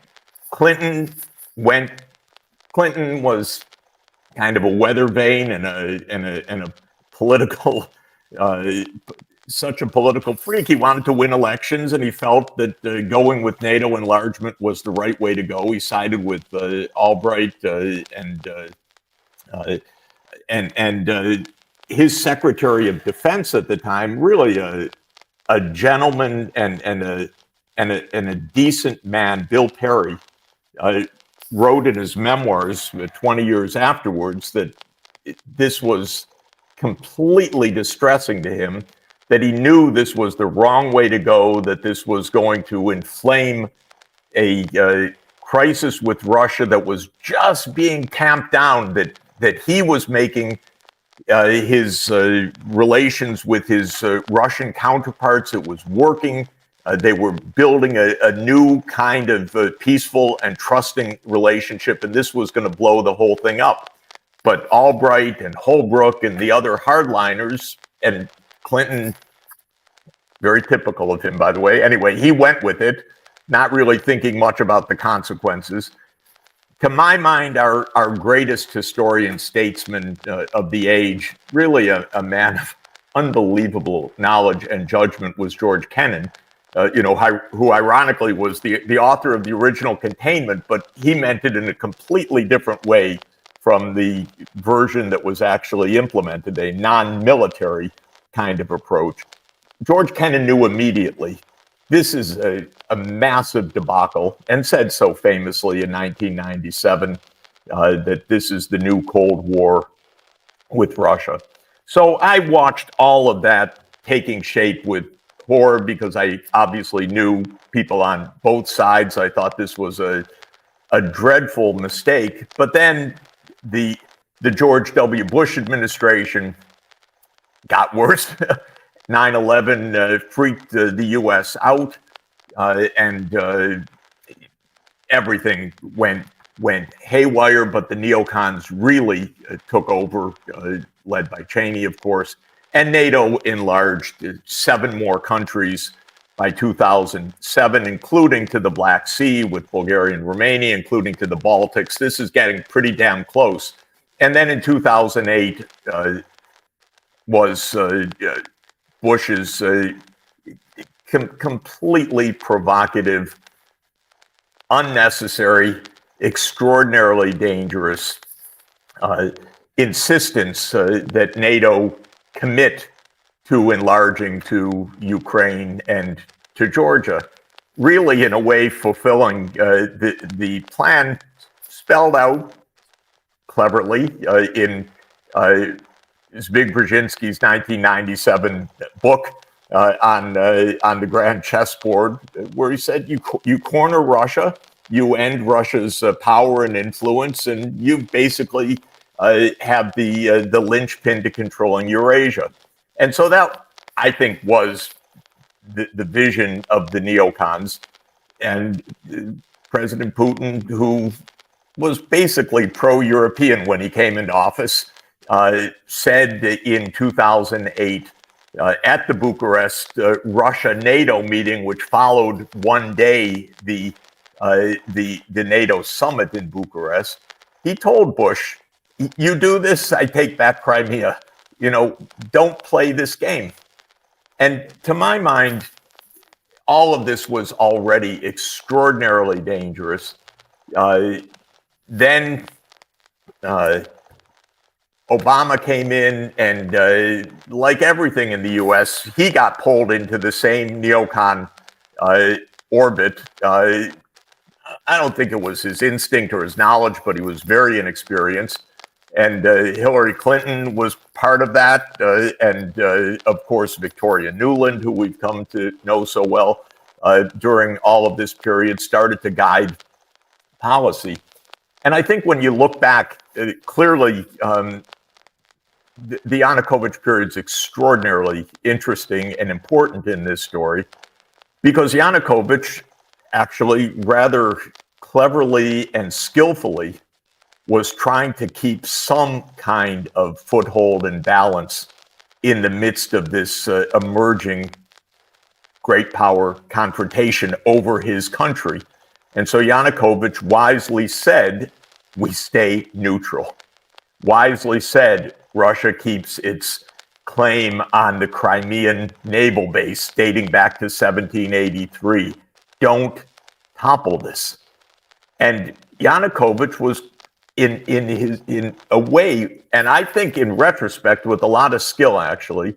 Clinton was kind of a weather vane and a political such a political freak. He wanted to win elections, and he felt that going with NATO enlargement was the right way to go. He sided with Albright and his Secretary of Defense at the time, really a gentleman and a decent man, Bill Perry, wrote in his memoirs 20 years afterwards that this was completely distressing to him, that he knew this was the wrong way to go, that this was going to inflame a crisis with Russia that was just being tamped down, that he was making his relations with his Russian counterparts, it was working. They were building a new kind of peaceful and trusting relationship, and this was going to blow the whole thing up. But Albright and Holbrooke and the other hardliners, and Clinton, very typical of him, by the way. Anyway, he went with it, not really thinking much about the consequences. To my mind, our greatest historian, statesman of the age, really a man of unbelievable knowledge and judgment, was George Kennan, who ironically was the author of the original containment, but he meant it in a completely different way from the version that was actually implemented, a non-military kind of approach. George Kennan knew immediately this is a massive debacle, and said so famously in 1997 that this is the new Cold War with Russia. So I watched all of that taking shape with horror, because I obviously knew people on both sides. I thought this was a dreadful mistake. But then the George W. Bush administration got worse. 9/11 freaked the U.S. out, and everything went haywire. But the neocons really took over, led by Cheney, of course. And NATO enlarged 7 more countries by 2007, including to the Black Sea with Bulgaria and Romania, including to the Baltics. This is getting pretty damn close. And then in 2008 was Bush's completely provocative, unnecessary, extraordinarily dangerous insistence that NATO commit to enlarging to Ukraine and to Georgia, really in a way fulfilling the plan spelled out cleverly in Zbig Brzezinski's 1997 book on the grand chessboard, where he said, you corner Russia, you end Russia's power and influence, and you basically have the linchpin to controlling Eurasia. And so that, I think, was the vision of the neocons. And President Putin, who was basically pro-European when he came into office, said in 2008 at the Bucharest Russia-NATO meeting, which followed one day the NATO summit in Bucharest, he told Bush, "You do this, I take back Crimea. Don't play this game." And to my mind, all of this was already extraordinarily dangerous. Then Obama came in, and like everything in the U.S., he got pulled into the same neocon orbit. I don't think it was his instinct or his knowledge, but he was very inexperienced. And Hillary Clinton was part of that. And of course, Victoria Nuland, who we've come to know so well during all of this period, started to guide policy. And I think when you look back, clearly, the Yanukovych period is extraordinarily interesting and important in this story because Yanukovych actually rather cleverly and skillfully was trying to keep some kind of foothold and balance in the midst of this emerging great power confrontation over his country. And so Yanukovych wisely said, we stay neutral. Wisely said, Russia keeps its claim on the Crimean naval base dating back to 1783. Don't topple this. And Yanukovych was in a way, and I think in retrospect, with a lot of skill actually,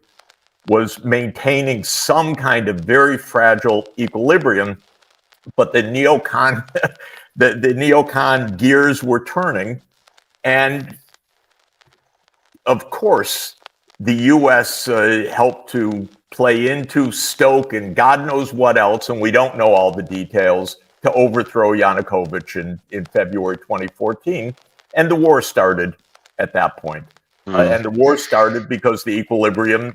was maintaining some kind of very fragile equilibrium. But the neocon, the neocon gears were turning, and of course, the U.S. Helped to play into, stoke, and God knows what else, and we don't know all the details, to overthrow Yanukovych in February 2014. And the war started at that point. And the war started because the equilibrium,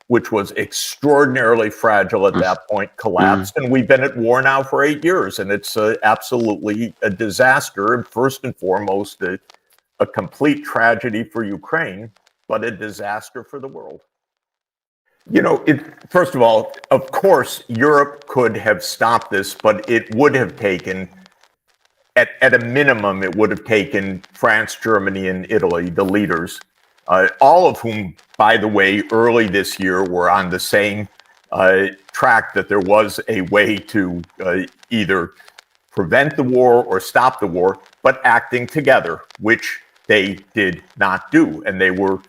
which was extraordinarily fragile at that point, collapsed. And we've been at war now for 8 years, and it's absolutely a disaster. And first and foremost, a complete tragedy for Ukraine, but a disaster for the world. You know, first of all, of course, Europe could have stopped this, but it would have taken, at a minimum, it would have taken France, Germany, and Italy, the leaders, all of whom, by the way, early this year were on the same track that there was a way to either prevent the war or stop the war, but acting together, which they did not do. And they were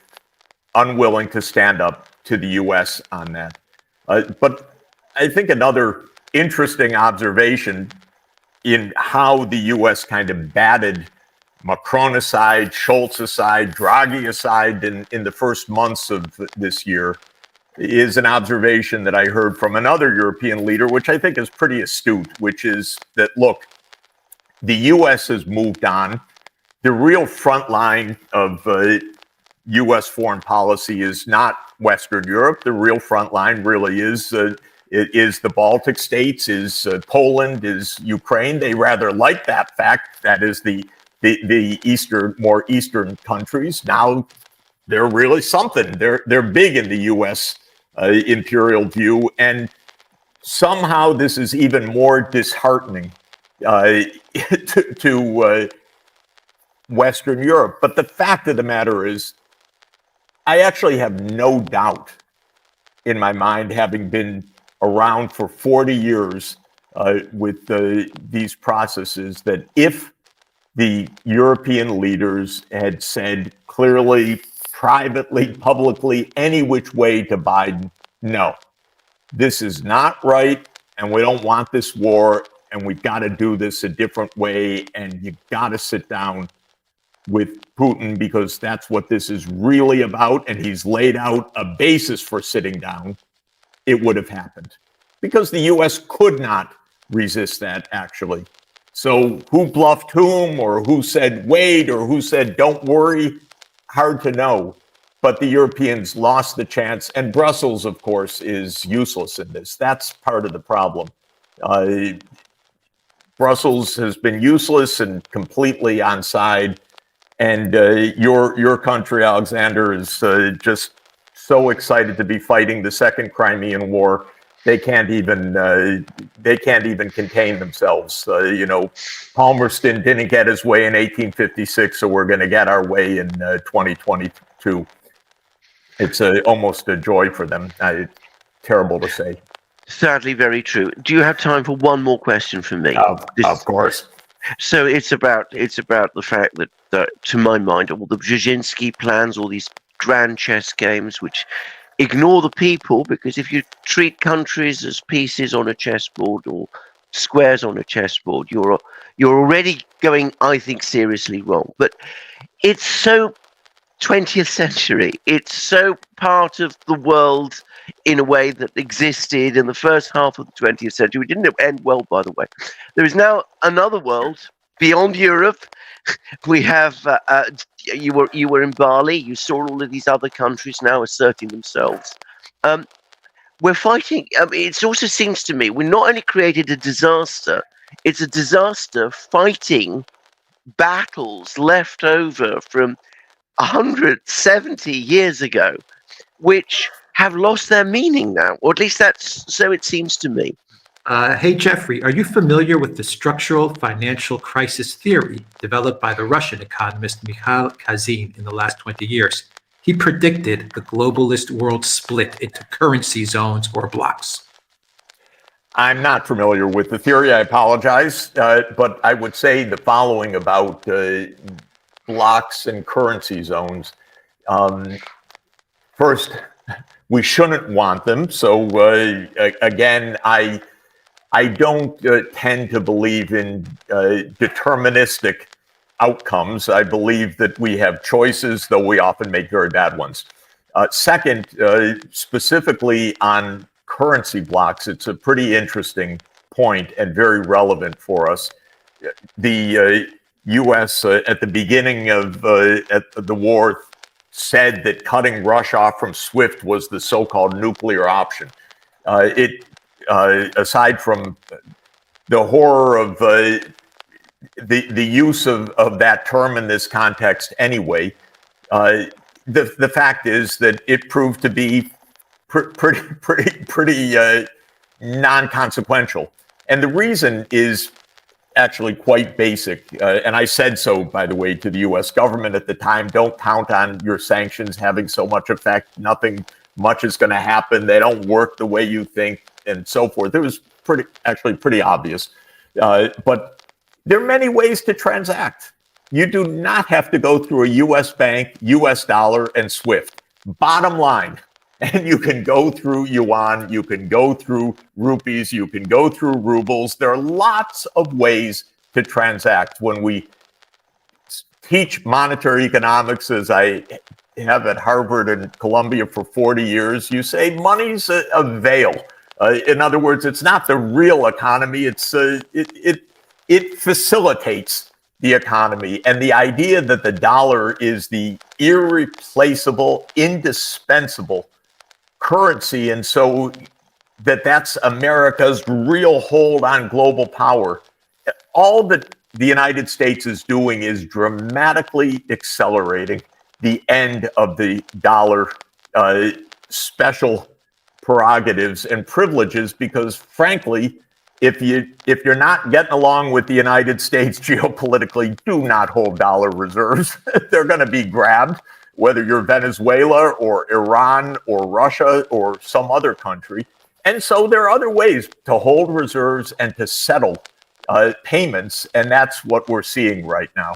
unwilling to stand up to the U.S. on that. But I think another interesting observation in how the U.S. kind of batted Macron aside, Scholz aside, Draghi aside in the first months of this year is an observation that I heard from another European leader, which I think is pretty astute, which is that, look, the U.S. has moved on. The real front line of U.S. foreign policy is not Western Europe. The real front line really is the Baltic states, is Poland, is Ukraine. They rather like that fact. That is the more eastern countries. Now they're really something. They're big in the U.S. Imperial view, and somehow this is even more disheartening to Western Europe. But the fact of the matter is, I actually have no doubt in my mind, having been around for 40 years with these processes, that if the European leaders had said clearly, privately, publicly, any which way to Biden, no, this is not right, and we don't want this war, and we've got to do this a different way, and you've got to sit down with Putin because that's what this is really about, and he's laid out a basis for sitting down, it would have happened. Because the U.S. could not resist that, actually. So who bluffed whom, or who said wait, or who said don't worry, hard to know. But the Europeans lost the chance, and Brussels, of course, is useless in this. That's part of the problem. Brussels has been useless and completely on side. And your country, Alexander, is just so excited to be fighting the Second Crimean War. They can't even contain themselves. Palmerston didn't get his way in 1856, so we're going to get our way in 2022. It's almost a joy for them. Terrible to say. Sadly, very true. Do you have time for one more question from me? Of course. So it's about the fact that to my mind, all the Brzezinski plans, all these grand chess games, which ignore the people, because if you treat countries as pieces on a chessboard or squares on a chessboard, you're already going, I think, seriously wrong. But it's so 20th century. It's so part of the world in a way that existed in the first half of the 20th century. It didn't end well, by the way. There is now another world beyond Europe. We have you were in Bali. You saw all of these other countries now asserting themselves. We're fighting. It also seems to me we not only created a disaster. It's a disaster fighting battles left over from 170 years ago, which have lost their meaning now, or at least that's so it seems to me. Hey, Jeffrey, are you familiar with the structural financial crisis theory developed by the Russian economist Mikhail Kazin in the last 20 years? He predicted the globalist world split into currency zones or blocks. I'm not familiar with the theory. I apologize, but I would say the following about blocks and currency zones. First, we shouldn't want them. So again, I don't tend to believe in deterministic outcomes. I believe that we have choices, though we often make very bad ones. Second, specifically on currency blocks, it's a pretty interesting point and very relevant for us. The U.S. At the beginning of the war said that cutting Russia off from SWIFT was the so-called nuclear option. Aside from the horror of the use of that term in this context anyway, the fact is that it proved to be pretty non-consequential. And the reason is actually quite basic. And I said so, by the way, to the US government at the time. Don't count on your sanctions having so much effect. Nothing much is going to happen. They don't work the way you think, and so forth. It was pretty obvious. But there are many ways to transact. You do not have to go through a US bank, US dollar, and SWIFT. Bottom line. And you can go through yuan, you can go through rupees, you can go through rubles. There are lots of ways to transact. When we teach monetary economics, as I have at Harvard and Columbia for 40 years, you say money's a veil. In other words, it's not the real economy. It facilitates the economy. And the idea that the dollar is the irreplaceable, indispensable currency, and so that's America's real hold on global power. All that the United States is doing is dramatically accelerating the end of the dollar special prerogatives and privileges, because frankly, if you're not getting along with the United States geopolitically, do not hold dollar reserves. They're going to be grabbed, whether you're Venezuela or Iran or Russia or some other country. And so there are other ways to hold reserves and to settle payments, and that's what we're seeing right now.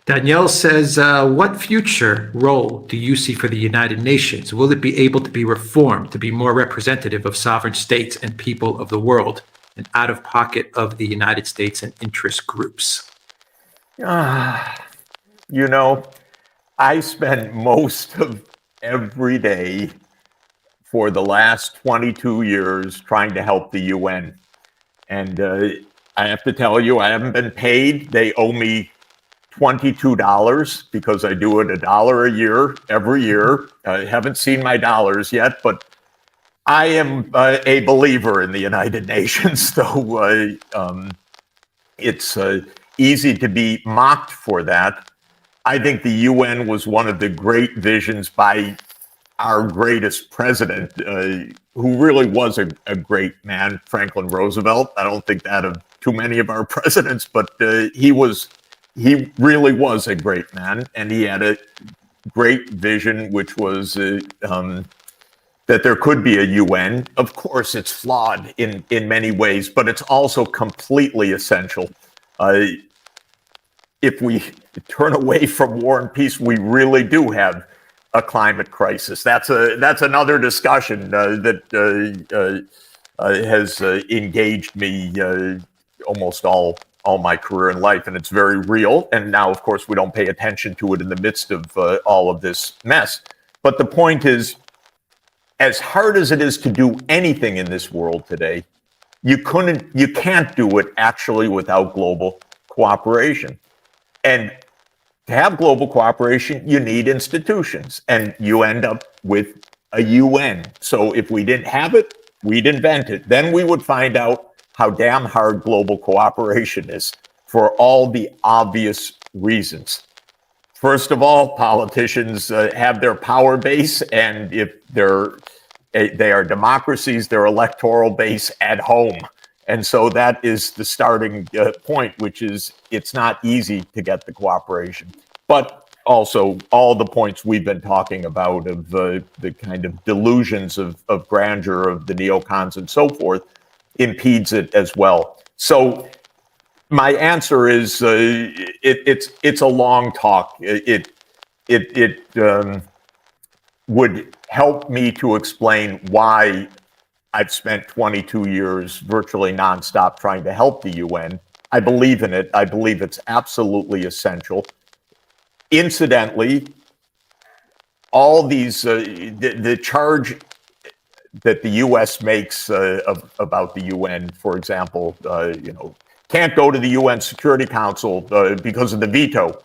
Danielle says, what future role do you see for the United Nations? Will it be able to be reformed to be more representative of sovereign states and people of the world, and out of pocket of the United States and interest groups? You know, I spend most of every day for the last 22 years trying to help the UN. And I have to tell you, I haven't been paid. They owe me $22 because I do it $1 a year, every year. I haven't seen my dollars yet, but I am a believer in the United Nations, though it's easy to be mocked for that. I think the UN was one of the great visions by our greatest president, who really was a great man, Franklin Roosevelt. I don't think that of too many of our presidents, but he really was a great man, and he had a great vision, which was that there could be a UN. Of course, it's flawed in many ways, but it's also completely essential. If we turn away from war and peace, we really do have a climate crisis. That's another discussion that has engaged me almost all all my career in life, and it's very real. And now, of course, we don't pay attention to it in the midst of all of this mess. But the point is, as hard as it is to do anything in this world today, you can't do it actually without global cooperation. And to have global cooperation, you need institutions, and you end up with a UN. So if we didn't have it, we'd invent it. Then we would find out how damn hard global cooperation is for all the obvious reasons. First of all, politicians have their power base, and if they are democracies, their electoral base at home. And so that is the starting point, which is it's not easy to get the cooperation. But also all the points we've been talking about of the kind of delusions of grandeur of the neocons and so forth impedes it as well. So my answer is it's a long talk. It would help me to explain why I've spent 22 years virtually nonstop trying to help the UN. I believe in it. I believe it's absolutely essential. Incidentally, all these, the charge that the U.S. makes about the UN, for example, can't go to the UN Security Council because of the veto.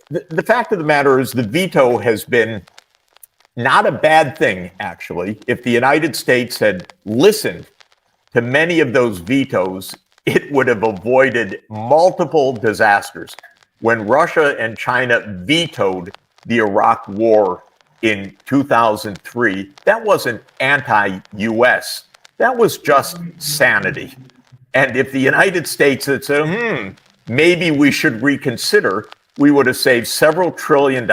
The fact of the matter is the veto has been not a bad thing, actually. If the United States had listened to many of those vetoes, it would have avoided multiple disasters. When Russia and China vetoed the Iraq War in 2003, that wasn't anti-US. That was just sanity. And if the United States had said, maybe we should reconsider, we would have saved several $1 trillion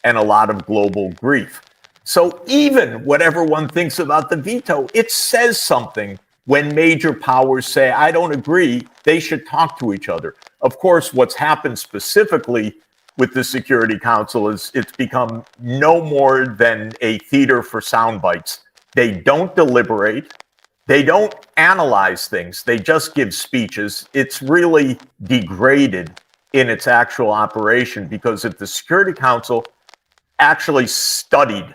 and a lot of global grief. So even whatever one thinks about the veto, it says something when major powers say, I don't agree, they should talk to each other. Of course, what's happened specifically with the Security Council is it's become no more than a theater for sound bites. They don't deliberate. They don't analyze things. They just give speeches. It's really degraded in its actual operation, because if the Security Council actually studied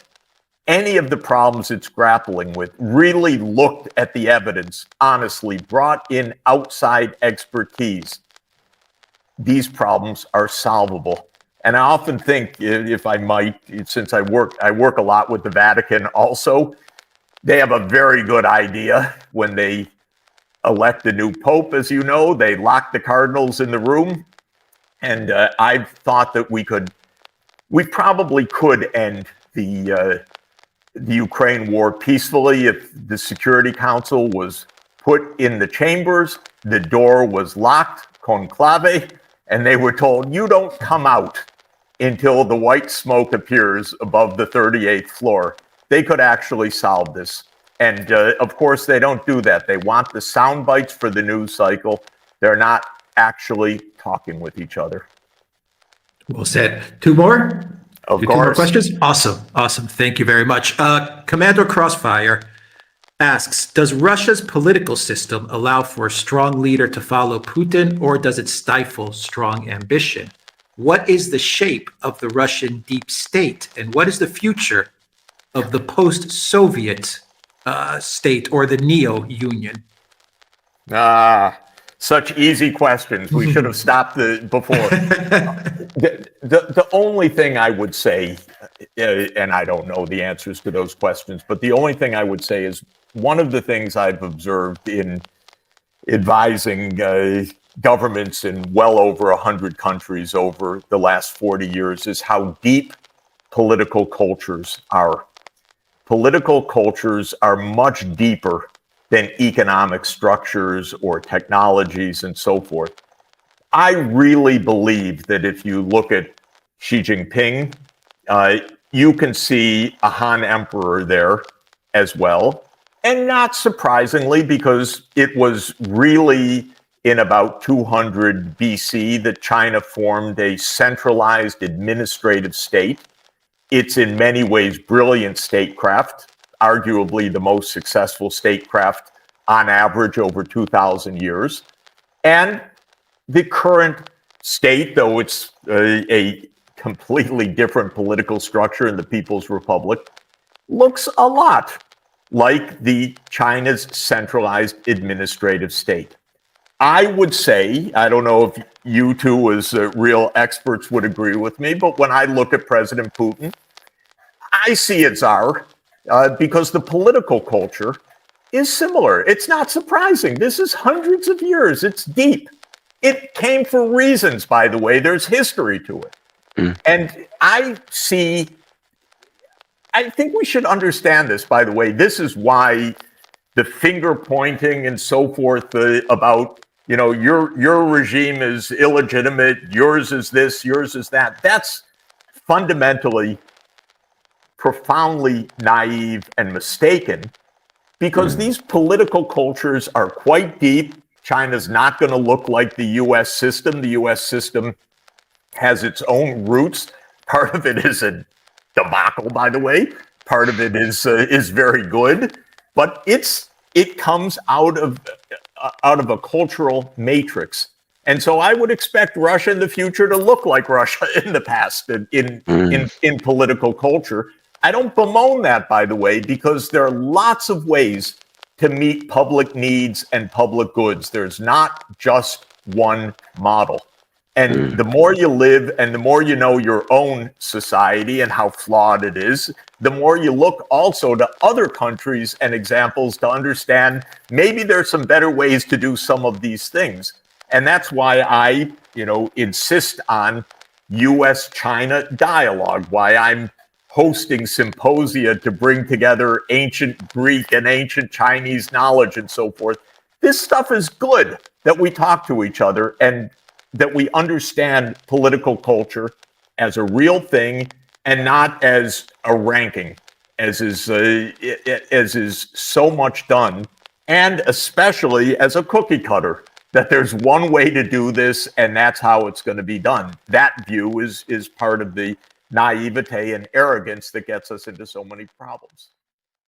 any of the problems it's grappling with, really looked at the evidence, honestly, brought in outside expertise, these problems are solvable. And I often think, if I might, since I work a lot with the Vatican also, they have a very good idea when they elect a new pope. As you know, they lock the cardinals in the room. And I've thought that we probably could end the Ukraine war peacefully if the Security Council was put in the chambers, the door was locked, conclave, and they were told, you don't come out until the white smoke appears above the 38th floor. They could actually solve this. And of course, they don't do that. They want the sound bites for the news cycle. They're not actually talking with each other. Well said. Two more? Of Two more course. questions? Awesome. Thank you very much. Commander Crossfire asks, does Russia's political system allow for a strong leader to follow Putin, or does it stifle strong ambition? What is the shape of the Russian deep state, and what is the future of the post-Soviet state or the neo-union? Such easy questions. We should have stopped before. The only thing I would say, and I don't know the answers to those questions, but the only thing I would say is one of the things I've observed in advising governments in well over 100 countries over the last 40 years is how deep political cultures are. Political cultures are much deeper than economic structures or technologies and so forth. I really believe that if you look at Xi Jinping, you can see a Han Emperor there as well. And not surprisingly, because it was really in about 200 BC that China formed a centralized administrative state. It's in many ways brilliant statecraft, arguably the most successful statecraft on average over 2,000 years. And the current state, though it's a completely different political structure in the People's Republic, looks a lot like the China's centralized administrative state. I would say, I don't know if you two as real experts would agree with me, but when I look at President Putin, I see a czar because the political culture is similar. It's not surprising. This is hundreds of years. It's deep. It came for reasons, by the way. There's history to it. And I think we should understand this, by the way. This is why the finger pointing and so forth about, you know, your regime is illegitimate, yours is this, yours is that. That's fundamentally profoundly naive and mistaken, because these political cultures are quite deep. China's not going to look like the U.S. system. The U.S. system has its own roots. Part of it is a debacle, by the way. Part of it is very good, but it comes out of a cultural matrix. And so I would expect Russia in the future to look like Russia in the past in political culture. I don't bemoan that, by the way, because there are lots of ways to meet public needs and public goods. There's not just one model. And the more you live and the more you know your own society and how flawed it is, the more you look also to other countries and examples to understand maybe there's some better ways to do some of these things. And that's why I, insist on U.S.-China dialogue, why I'm hosting symposia to bring together ancient Greek and ancient Chinese knowledge and so forth. This stuff is good that we talk to each other and that we understand political culture as a real thing and not as a ranking, as is so much done, and especially as a cookie cutter, that there's one way to do this and that's how it's going to be done. That view is part of the naivete and arrogance that gets us into so many problems.